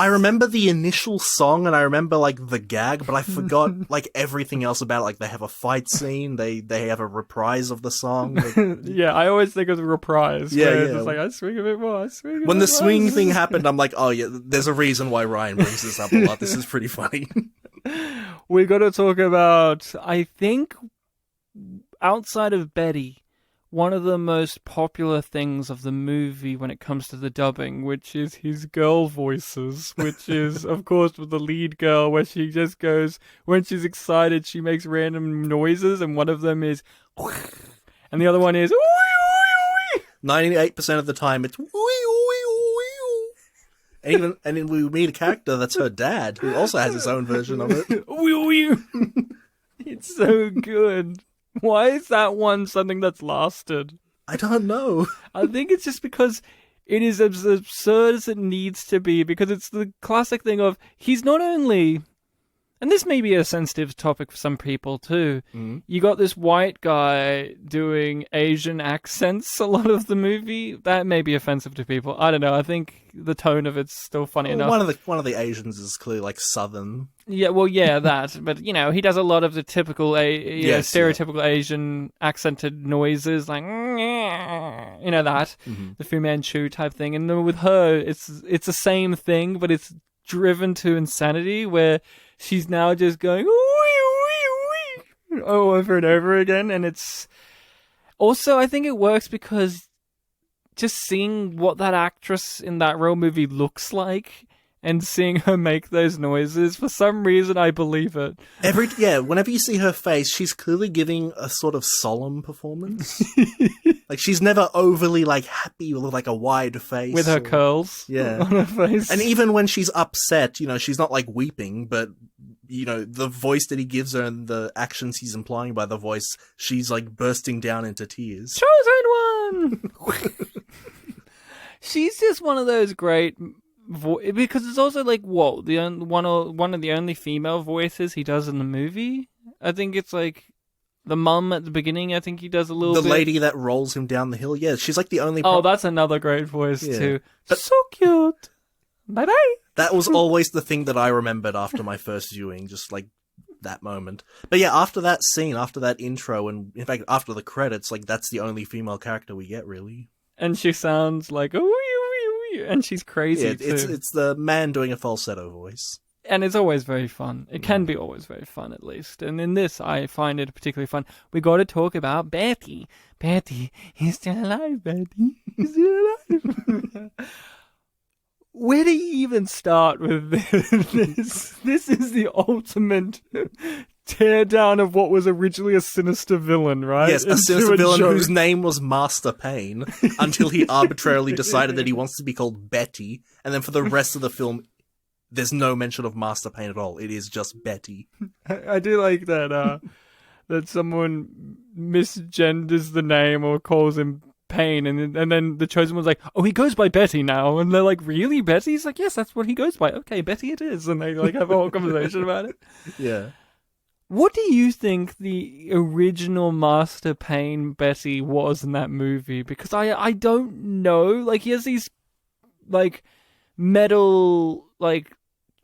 remember the initial song, and I remember, like, the gag, but I forgot, like, everything else about it. Like, they have a fight scene, they have a reprise of the song. Yeah, I always think of the reprise. Yeah, where it's yeah. just like, I swing a bit more, I swing a bit When the more. swing thing happened, I'm like, oh yeah, there's a reason why Ryan brings this up a lot. This is pretty funny. We got to talk about, I think, outside of Betty, one of the most popular things of the movie when it comes to the dubbing, which is his girl voices, which is, of course, with the lead girl, where she just goes, when she's excited, she makes random noises, and one of them is, and the other one is, 98% of the time, it's and then we meet a character that's her dad, who also has his own version of it. It's so good. Why is that one something that's lasted? I don't know. I think it's just because it is as absurd as it needs to be, because it's the classic thing of, he's not only... And this may be a sensitive topic for some people too. Mm. You got this white guy doing Asian accents a lot of the movie. That may be offensive to people. I don't know. I think the tone of it's still funny enough. One of the Asians is clearly like Southern. Yeah, well, yeah, that. But, you know, he does a lot of the typical, stereotypical Asian accented noises, like, you know, that. Mm-hmm. The Fu Manchu type thing. And then with her, it's the same thing, but it's driven to insanity, where she's now just going over and over again. And it's also, I think it works because just seeing what that actress in that real movie looks like and seeing her make those noises, for some reason I believe it. Whenever you see her face, she's clearly giving a sort of solemn performance. Like, she's never overly, like, happy with, like, a wide face. With her curls on her face. And even when she's upset, you know, she's not, like, weeping, but, you know, the voice that he gives her and the actions he's implying by the voice, she's, like, bursting down into tears. Chosen one! She's just one of those great... because it's also, like, what? One of the only female voices he does in the movie? I think it's, like... The mum at the beginning, I think he does a little bit. The lady that rolls him down the hill. Yeah, she's like the only... Oh, that's another great voice, too. But so cute. Bye-bye. That was always the thing that I remembered after my first viewing, just like that moment. But yeah, after that scene, after that intro, and in fact, after the credits, like, that's the only female character we get, really. And she sounds like... And she's crazy, too. It's the man doing a falsetto voice. And it's always very fun. It can be always very fun, at least. And in this, I find it particularly fun. We got to talk about Betty. Betty, he's still alive, Betty. He's still alive. Where do you even start with this? This is the ultimate teardown of what was originally a sinister villain, right? Yes, a sinister villain whose name was Master Pain, until he arbitrarily decided that he wants to be called Betty. And then for the rest of the film... There's no mention of Master Pain at all. It is just Betty. I do like that that someone misgenders the name or calls him Pain, and then the Chosen One's like, oh, he goes by Betty now. And they're like, really, Betty? He's like, yes, that's what he goes by. Okay, Betty it is. And they like have a whole conversation about it. Yeah. What do you think the original Master Pain Betty was in that movie? Because I don't know. Like, he has these, like, metal, like,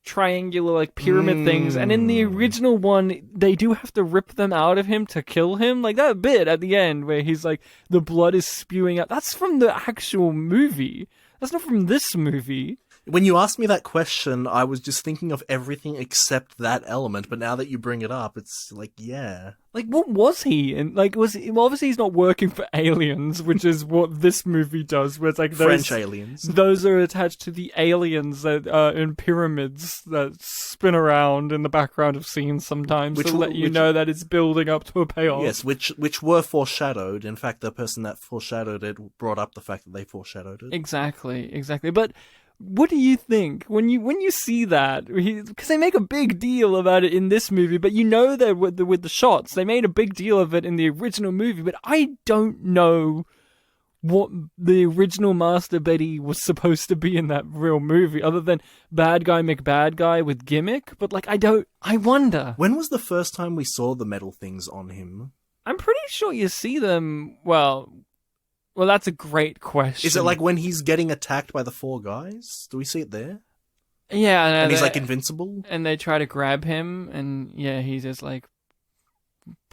triangular, like, pyramid things, and in the original one they do have to rip them out of him to kill him, like that bit at the end where he's like, the blood is spewing out. That's from the actual movie. That's not from this movie. When you asked me that question, I was just thinking of everything except that element, but now that you bring it up, it's like, yeah. Like, what was he? And like, obviously he's not working for aliens, which is what this movie does, where it's like French aliens. Those are attached to the aliens that are in pyramids that spin around in the background of scenes sometimes to let you know that it's building up to a payoff. Yes, which were foreshadowed. In fact, the person that foreshadowed it brought up the fact that they foreshadowed it. Exactly. But what do you think when you see that? Because they make a big deal about it in this movie, but you know that with the shots, they made a big deal of it in the original movie. But I don't know what the original Master Betty was supposed to be in that real movie, other than bad guy McBad guy with gimmick. But like, I wonder. When was the first time we saw the metal things on him? I'm pretty sure you see them. Well, that's a great question. Is it like when he's getting attacked by the four guys? Do we see it there? Yeah, and he's like invincible, and they try to grab him, and yeah, he just like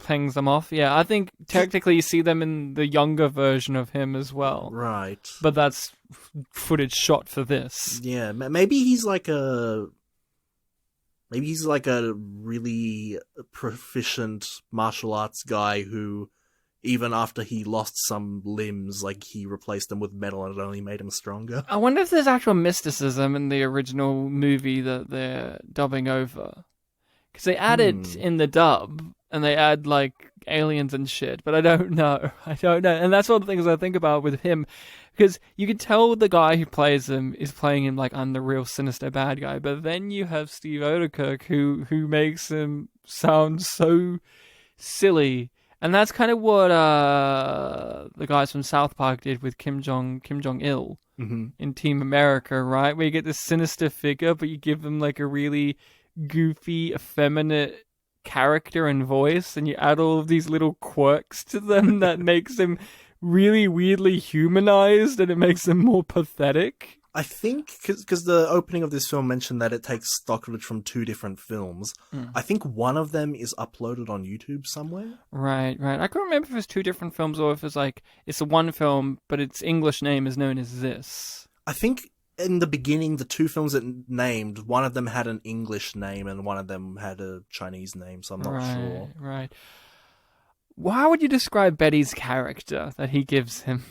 hangs them off. Yeah, I think technically you see them in the younger version of him as well. Right. But that's footage shot for this. Yeah, maybe he's like a really proficient martial arts guy who, even after he lost some limbs, like he replaced them with metal and it only made him stronger. I wonder if there's actual mysticism in the original movie that they're dubbing over. Because they add it in the dub, and they add, like, aliens and shit, but I don't know. And that's one of the things I think about with him, because you can tell the guy who plays him is playing him like I'm the real sinister bad guy, but then you have Steve Odekirk who makes him sound so silly. And that's kind of what the guys from South Park did with Kim Jong-il in Team America, right? Where you get this sinister figure, but you give them like a really goofy, effeminate character and voice, and you add all of these little quirks to them that makes them really weirdly humanized, and it makes them more pathetic. I think, because the opening of this film mentioned that it takes stock footage from two different films. I think one of them is uploaded on YouTube somewhere. Right. I can't remember if it's two different films or if it's like, it's a one film, but its English name is known as this. I think in the beginning, the two films it named, one of them had an English name and one of them had a Chinese name, so I'm not sure. Right. How would you describe Betty's character that he gives him?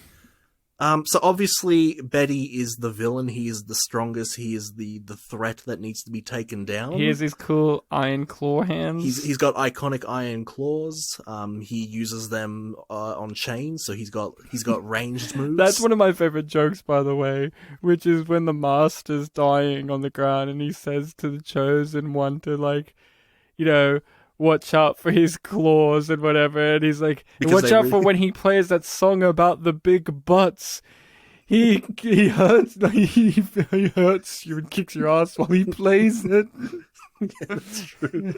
So obviously Betty is the villain. He is the strongest. He is the threat that needs to be taken down. He has his cool iron claw hands. He's got iconic iron claws. He uses them on chains, so he's got ranged moves. That's one of my favorite jokes, by the way, which is when the master's dying on the ground and he says to the chosen one to, like, you know, watch out for his claws and whatever, and he's like, watch out for when he plays that song about the big butts. He hurts he hurts you and kicks your ass while he plays it. Yeah, that's true.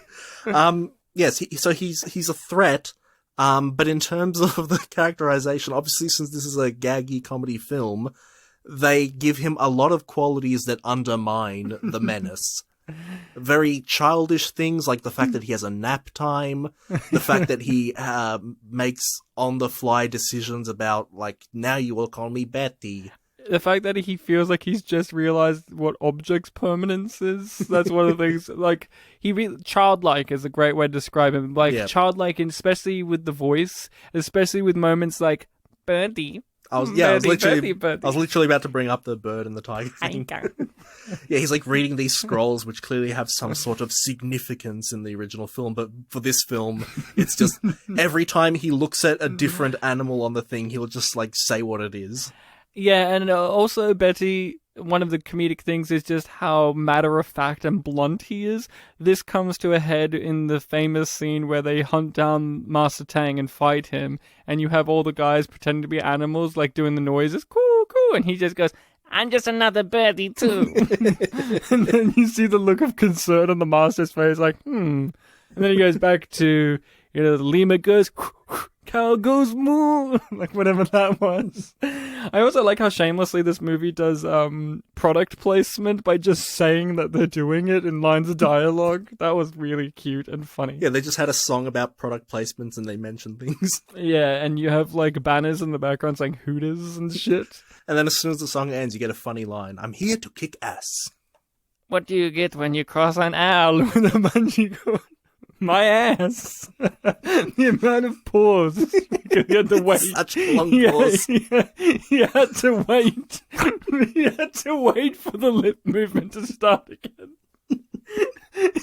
Yes, so he's a threat. But in terms of the characterization, obviously since this is a gaggy comedy film, they give him a lot of qualities that undermine the menace. Very childish things, like the fact that he has a nap time, the fact that he makes on-the-fly decisions about, like, now you will call me Betty. The fact that he feels like he's just realized what object's permanence is. That's one of the things. Like, childlike is a great way to describe him. Like, childlike, and especially with the voice, especially with moments like, Bertie. I was literally about to bring up the bird and the tiger thing. Yeah, he's like reading these scrolls, which clearly have some sort of significance in the original film, but for this film, it's just every time he looks at a different animal on the thing, he'll just like say what it is. Yeah, and also Betty, one of the comedic things is just how matter-of-fact and blunt he is. This comes to a head in the famous scene where they hunt down Master Tang and fight him, and you have all the guys pretending to be animals, like doing the noises, coo, coo, and he just goes, I'm just another birdie too. And then you see the look of concern on the Master's face, like, And then he goes back to, you know, the lemur goes, cow goes moo, like whatever that was. I also like how shamelessly this movie does product placement by just saying that they're doing it in lines of dialogue. That was really cute and funny. Yeah, they just had a song about product placements and they mentioned things. Yeah, and you have like banners in the background saying Hooters and shit. And then as soon as the song ends, you get a funny line. I'm here to kick ass. What do you get when you cross an owl with a bungee cord? My ass. The amount of pause. Because he had to wait. Such a long pause. He had to wait. He had to wait for the lip movement to start again.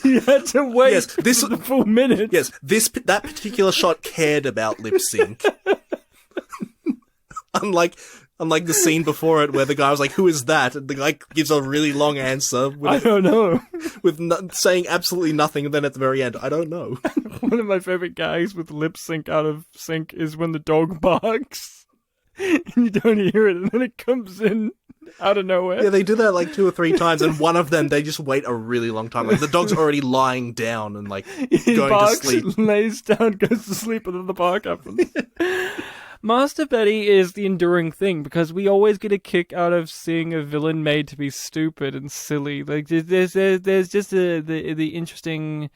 He had to wait for the full minute. Yes, that particular shot cared about lip sync. Unlike the scene before it where the guy was like, who is that? And the guy gives a really long answer. I don't know. Saying absolutely nothing, and then at the very end, I don't know. One of my favorite gags with lip sync out of sync is when the dog barks. and you don't hear it, and then it comes in out of nowhere. Yeah, they do that like 2 or 3 times, and one of them, they just wait a really long time. Like, the dog's already lying down and, like, He going barks, to sleep. lays down, goes to sleep, and then the bark happens. Master Betty is the enduring thing, because we always get a kick out of seeing a villain made to be stupid and silly. Like, there's just the interesting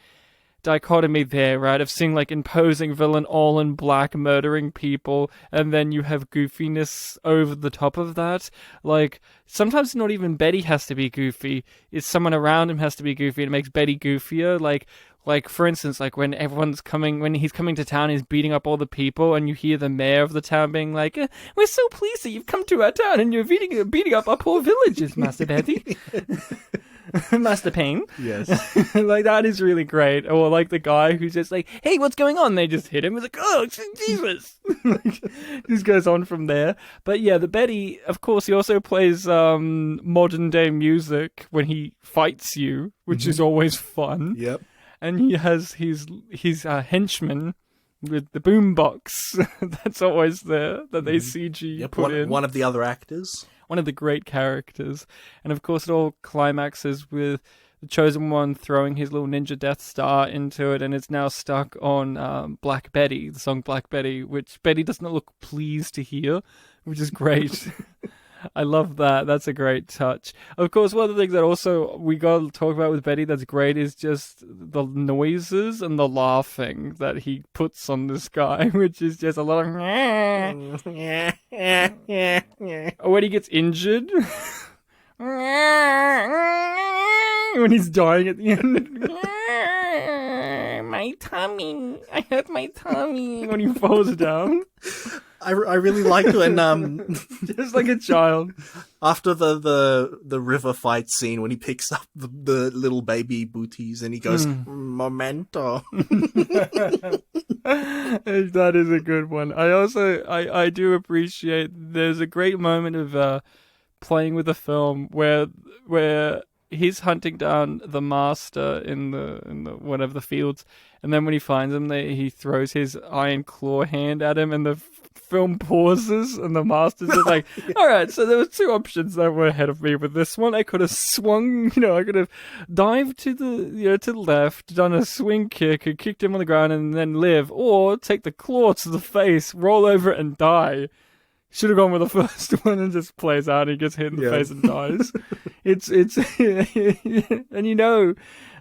dichotomy there, right, of seeing like imposing villain all in black murdering people, and then you have goofiness over the top of that. Like, sometimes not even Betty has to be goofy, it's someone around him has to be goofy, and it makes Betty goofier. Like for instance, like when he's coming to town, he's beating up all the people, and you hear the mayor of the town being like, "We're so pleased that you've come to our town, and you're beating up our poor villagers, Master Betty." Master Payne. Yes. Like, that is really great. Or like the guy who's just like, "Hey, what's going on?" They just hit him. It's like, "Oh, Jesus." Like, just goes on from there. But yeah, the Betty, of course, he also plays modern day music when he fights you, which is always fun. Yep. And he has his henchman with the boombox. That's always there, that they CG put in. One of the other actors. One of the great characters. And of course it all climaxes with the Chosen One throwing his little ninja Death Star into it, and it's now stuck on Black Betty, the song Black Betty, which Betty does not look pleased to hear, which is great. I love that. That's a great touch. Of course, one of the things that also we got to talk about with Betty that's great is just the noises and the laughing that he puts on this guy, which is just a lot of when he gets injured. When he's dying at the end. My tummy. I hurt my tummy. When he falls down. I really liked when just like a child, after the river fight scene, when he picks up the little baby booties and he goes memento. That is a good one. I do appreciate there's a great moment of playing with the film where he's hunting down the master in the whatever the fields, and then when he finds him, he throws his iron claw hand at him, and the film pauses, and the master's just like, all right, so there were 2 options that were ahead of me with this one. I could have swung, I could have dived to the left, done a swing kick, and kicked him on the ground and then live, or take the claw to the face, roll over it, and die. Should have gone with the first one and just plays out, and he gets hit in the face and dies. It's and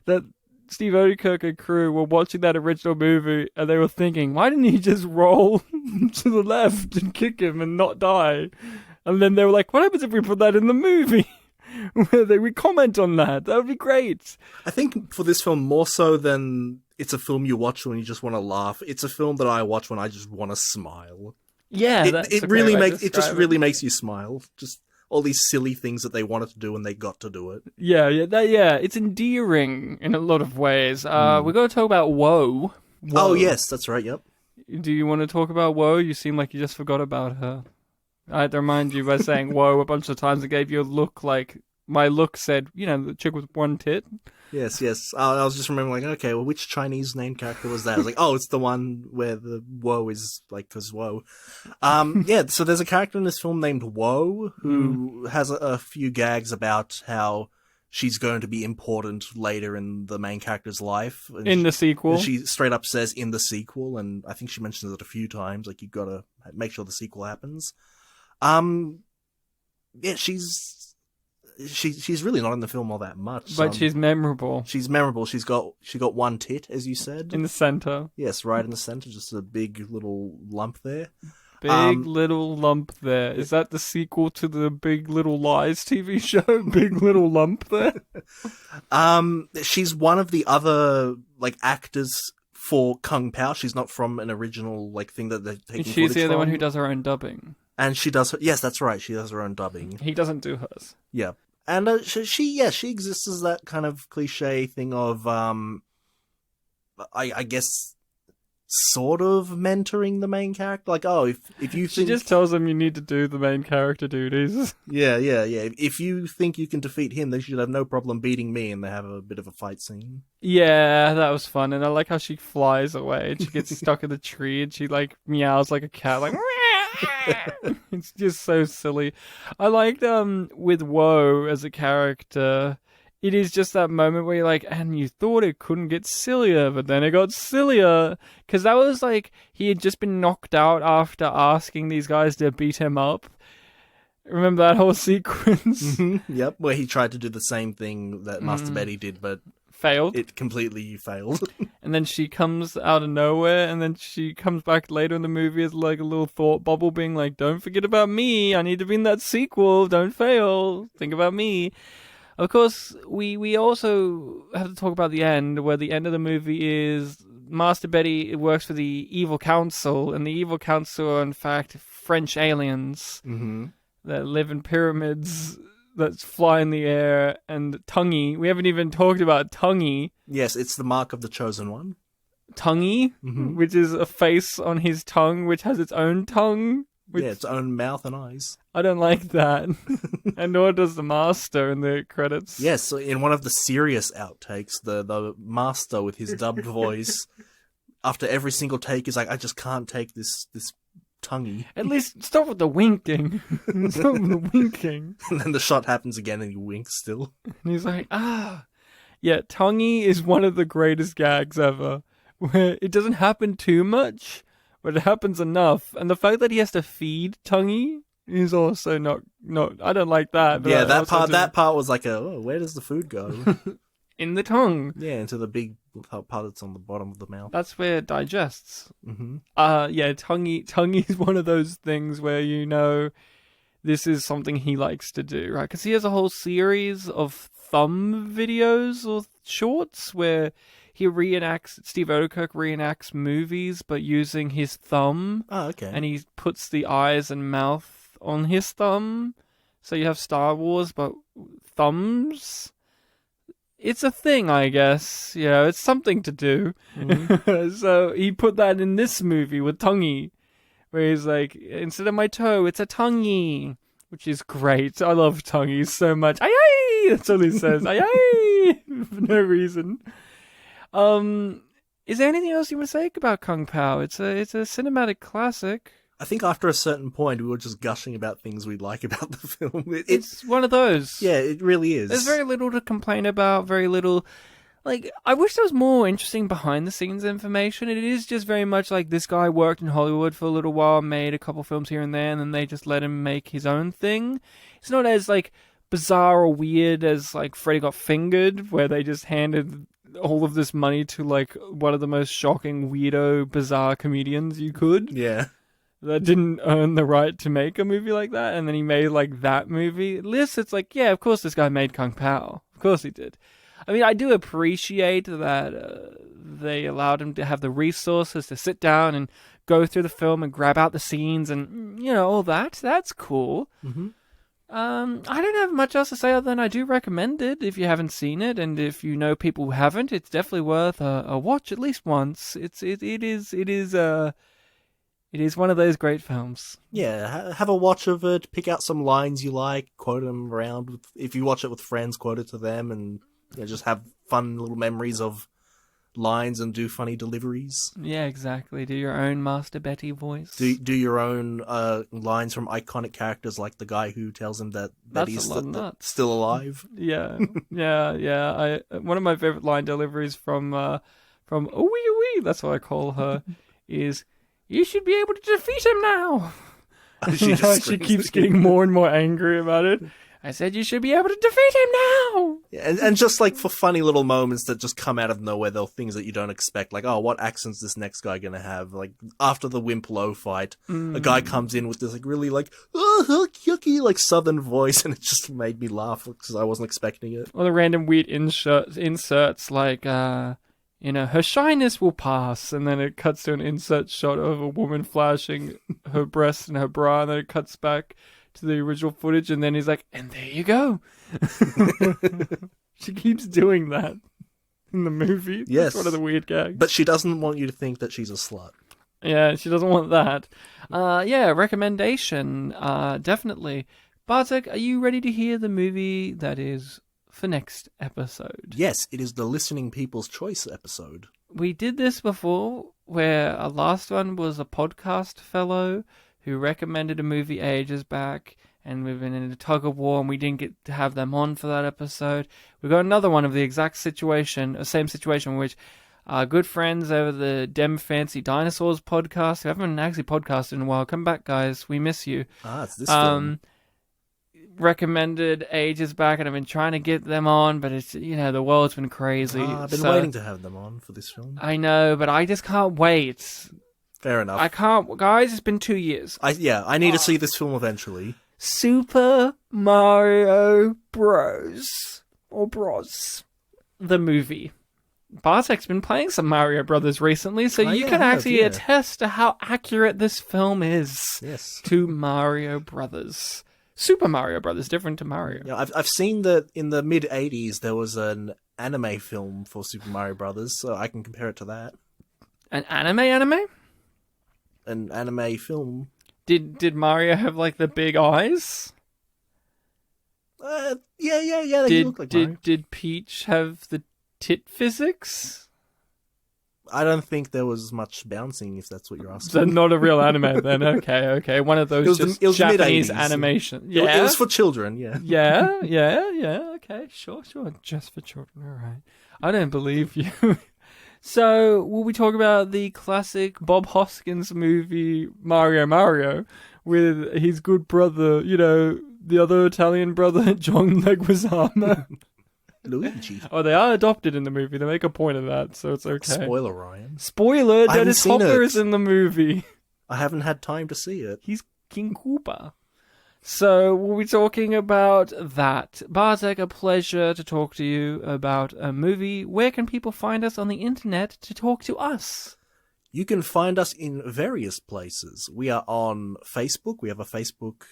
that Steve Odenkirk and crew were watching that original movie, and they were thinking, why didn't he just roll to the left and kick him and not die? And then they were like, what happens if we put that in the movie? Where we comment on that. That would be great. I think for this film, more so than it's a film you watch when you just want to laugh, it's a film that I watch when I just want to smile. Yeah, it really makes you smile. Just all these silly things that they wanted to do and they got to do it. Yeah. It's endearing in a lot of ways. We're going to talk about Woe. Oh yes, that's right. Yep. Do you want to talk about Woe? You seem like you just forgot about her. I had to remind you by saying Woe a bunch of times. and gave you a look like my look said, the chick with one tit. Yes. I was just remembering, like, okay, well, which Chinese name character was that? I was like, oh, it's the one where the woe is, like, because woe. Yeah, so there's a character in this film named Woe, who has a few gags about how she's going to be important later in the main character's life. In the sequel? She straight up says in the sequel, and I think she mentions it a few times, like, you've got to make sure the sequel happens. Yeah, she's really not in the film all that much. But she's memorable. She's memorable. She got one tit, as you said. In the center. Yes, right in the center. Just a big little lump there. Big Little Lump there. Is that the sequel to the Big Little Lies TV show? Big Little Lump there? She's one of the other, like, actors for Kung Pao. She's not from an original, like, thing that they're taking footage from. She's the other one who does her own dubbing. And she does yes, that's right. She does her own dubbing. He doesn't do hers. Yeah. And she exists as that kind of cliche thing of, I guess, sort of mentoring the main character. Like, oh, if you think... She just tells him you need to do the main character duties. Yeah. If you think you can defeat him, then you should have no problem beating me, and they have a bit of a fight scene. Yeah, that was fun. And I like how she flies away, and she gets stuck in the tree, and she, like, meows like a cat, like... It's just so silly. I liked with Woe as a character. It is just that moment where you're like, and you thought it couldn't get sillier, but then it got sillier. Because that was like, he had just been knocked out after asking these guys to beat him up. Remember that whole sequence? Mm-hmm. Yep, where he tried to do the same thing that Master Betty did, but Failed. it completely failed. And then she comes out of nowhere, and then she comes back later in the movie as like a little thought bubble being like, don't forget about me, I need to be in that sequel, don't fail, think about me. Of course, we also have to talk about the end, where the end of the movie is Master Betty works for the Evil Council, and the Evil Council are in fact French aliens that live in pyramids that fly in the air, and Tonguey. We haven't even talked about Tonguey. Yes, it's the mark of the chosen one. Tonguey, which is a face on his tongue, which has its own tongue. Yeah, its own mouth and eyes. I don't like that. And nor does the Master in the credits. Yes, so in one of the serious outtakes, the Master with his dubbed voice, after every single take, is like, I just can't take this tonguey. At least stop with the winking. Stop with the winking. And then the shot happens again and he winks still. And he's like, ah. Yeah, tonguey is one of the greatest gags ever. Where it doesn't happen too much, but it happens enough. And the fact that he has to feed Tonguey is also not I don't like that. But yeah, that part was like where does the food go? In the tongue. Yeah, into the big part that's on the bottom of the mouth. That's where it digests. Yeah, Tonguey is one of those things where you know this is something he likes to do, right? Because he has a whole series of thumb videos or shorts where Steve Odenkirk reenacts movies, but using his thumb. Oh, okay. And he puts the eyes and mouth on his thumb. So you have Star Wars, but thumbs. It's a thing, I guess. Yeah, it's something to do. So he put that in this movie with Tonguey, where he's like, instead of my toe, it's a tonguey, which is great. I love Tonguey so much. Aye, aye! That's all he says. Aye, aye! For no reason. Is there anything else you want to say about Kung Pao? It's a cinematic classic. I think after a certain point, we were just gushing about things we like about the film. It's one of those. Yeah, it really is. There's very little to complain about, very little. Like, I wish there was more interesting behind-the-scenes information. It is just very much like this guy worked in Hollywood for a little while, made a couple films here and there, and then they just let him make his own thing. It's not as, like, bizarre or weird as, like, Freddy Got Fingered, where they just handed all of this money to, like, one of the most shocking, weirdo, bizarre comedians you could. Yeah. That didn't earn the right to make a movie like that, and then he made, like, that movie. At least it's like, yeah, of course this guy made Kung Pao. Of course he did. I mean, I do appreciate that they allowed him to have the resources to sit down and go through the film and grab out the scenes and, you know, all that. That's cool. I don't have much else to say other than I do recommend it if you haven't seen it, and if you know people who haven't, it's definitely worth a watch at least once. It is one of those great films. Yeah, have a watch of it, pick out some lines you like, quote them around. If you watch it with friends, quote it to them, and just have fun little memories of lines and do funny deliveries. Yeah, exactly. Do your own Master Betty voice. Do your own lines from iconic characters like the guy who tells him that Betty's still alive. Yeah. One of my favorite line deliveries from Ooey, that's what I call her, is, "You should be able to defeat him now." She keeps getting more and more angry about it. I said you should be able to defeat him now. Yeah, and just like for funny little moments that just come out of nowhere, they're things that you don't expect. Like, oh, what accent's this next guy gonna have? Like after the Wimp Low fight, a guy comes in with this like really like yucky like southern voice, and it just made me laugh because I wasn't expecting it. Or the random weird inserts like her shyness will pass, and then it cuts to an insert shot of a woman flashing her breasts and her bra, and then it cuts back to the original footage, and then he's like, and there you go. She keeps doing that in the movie. Yes. That's one of the weird gags. But she doesn't want you to think that she's a slut. Yeah, she doesn't want that. Recommendation, definitely. Bartek, are you ready to hear the movie that is for next episode? Yes, it is the Listening People's Choice episode. We did this before, where our last one was a podcast fellow who recommended a movie ages back, and we've been in a tug of war, and we didn't get to have them on for that episode. We got another one of the exact situation, same situation, which our good friends over the Dem Fancy Dinosaurs podcast, who haven't actually podcasted in a while, come back, guys, we miss you. It's this film. Recommended ages back, and I've been trying to get them on, but it's, the world's been crazy. I've been waiting to have them on for this film. I know, but I just can't wait. Fair enough. I can't, guys. It's been 2 years. I need to see this film eventually. Super Mario Bros. Or Bros. The movie. Bartek's been playing some Mario Brothers recently, so you can actually attest to how accurate this film is to Mario Brothers. Super Mario Brothers, different to Mario. Yeah, I've seen that in the mid-'80s there was an anime film for Super Mario Brothers, so I can compare it to that. An anime? An anime film. Did Mario have, like, the big eyes? Yeah, they look like Mario. Did Peach have the tit physics? I don't think there was much bouncing, if that's what you're asking. So not a real anime then. Okay. One of those it was Japanese mid-'80s. animation. Yeah. It was for children, yeah. Yeah. Okay, sure. Just for children, all right. I don't believe you. So, will we talk about the classic Bob Hoskins movie Mario with his good brother, the other Italian brother, John Leguizamo? Luigi. Oh, they are adopted in the movie. They make a point of that, so it's okay. Spoiler, Ryan. Spoiler, Dennis Hopper is in the movie. I haven't had time to see it. He's King Koopa. So, we'll be talking about that. Bartek, a pleasure to talk to you about a movie. Where can people find us on the internet to talk to us? You can find us in various places. We are on Facebook. We have a Facebook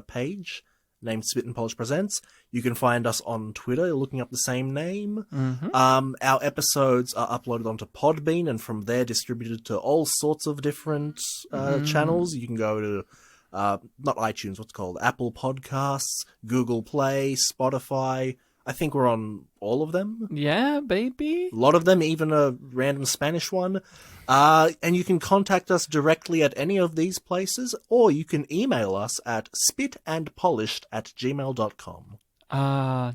page named Spit and Polish Presents. You can find us on Twitter, looking up the same name. Mm-hmm. Our episodes are uploaded onto Podbean, and from there distributed to all sorts of different channels. You can go to not iTunes, what's it called? Apple Podcasts, Google Play, Spotify. I think we're on all of them. Yeah, baby. A lot of them, even a random Spanish one. And you can contact us directly at any of these places, or you can email us at spitandpolished@gmail.com.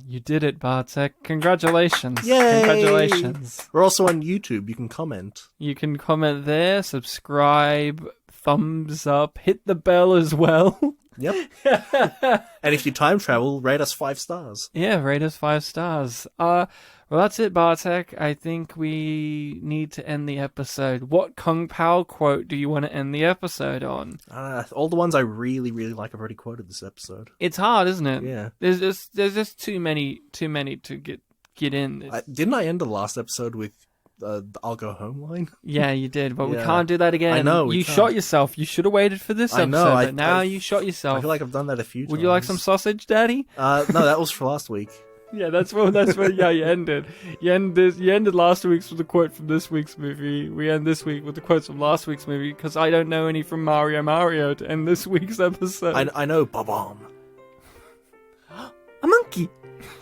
You did it, Bartek. Congratulations. Yay! Congratulations. We're also on YouTube. You can comment. You can comment there, subscribe, thumbs up, hit the bell as well. Yep. And if you time travel, rate us 5 stars. Yeah, rate us 5 stars. Well, that's it, Bartek. I think we need to end the episode. What Kung Pao quote do you want to end the episode on? All the ones I really, really like, I've already quoted this episode. It's hard, isn't it? Yeah. There's just too many to get in. Didn't I end the last episode with the "I'll go home" line? Yeah, you did, but we Yeah. can't do that again. I know, we you can't. shot yourself. You should have waited for this I episode, know, but now you shot I yourself. feel like I've done that a few times. Would you like some sausage, Daddy? No, that was for last week. Yeah, that's where you ended. You ended last week's with a quote from this week's movie. We end this week with the quotes from last week's movie because I don't know any from Mario to end this week's episode. I know, Bob-omb. A monkey.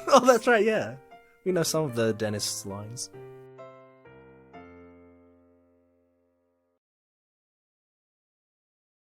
Oh, that's right, yeah. We know some of the dentist's lines.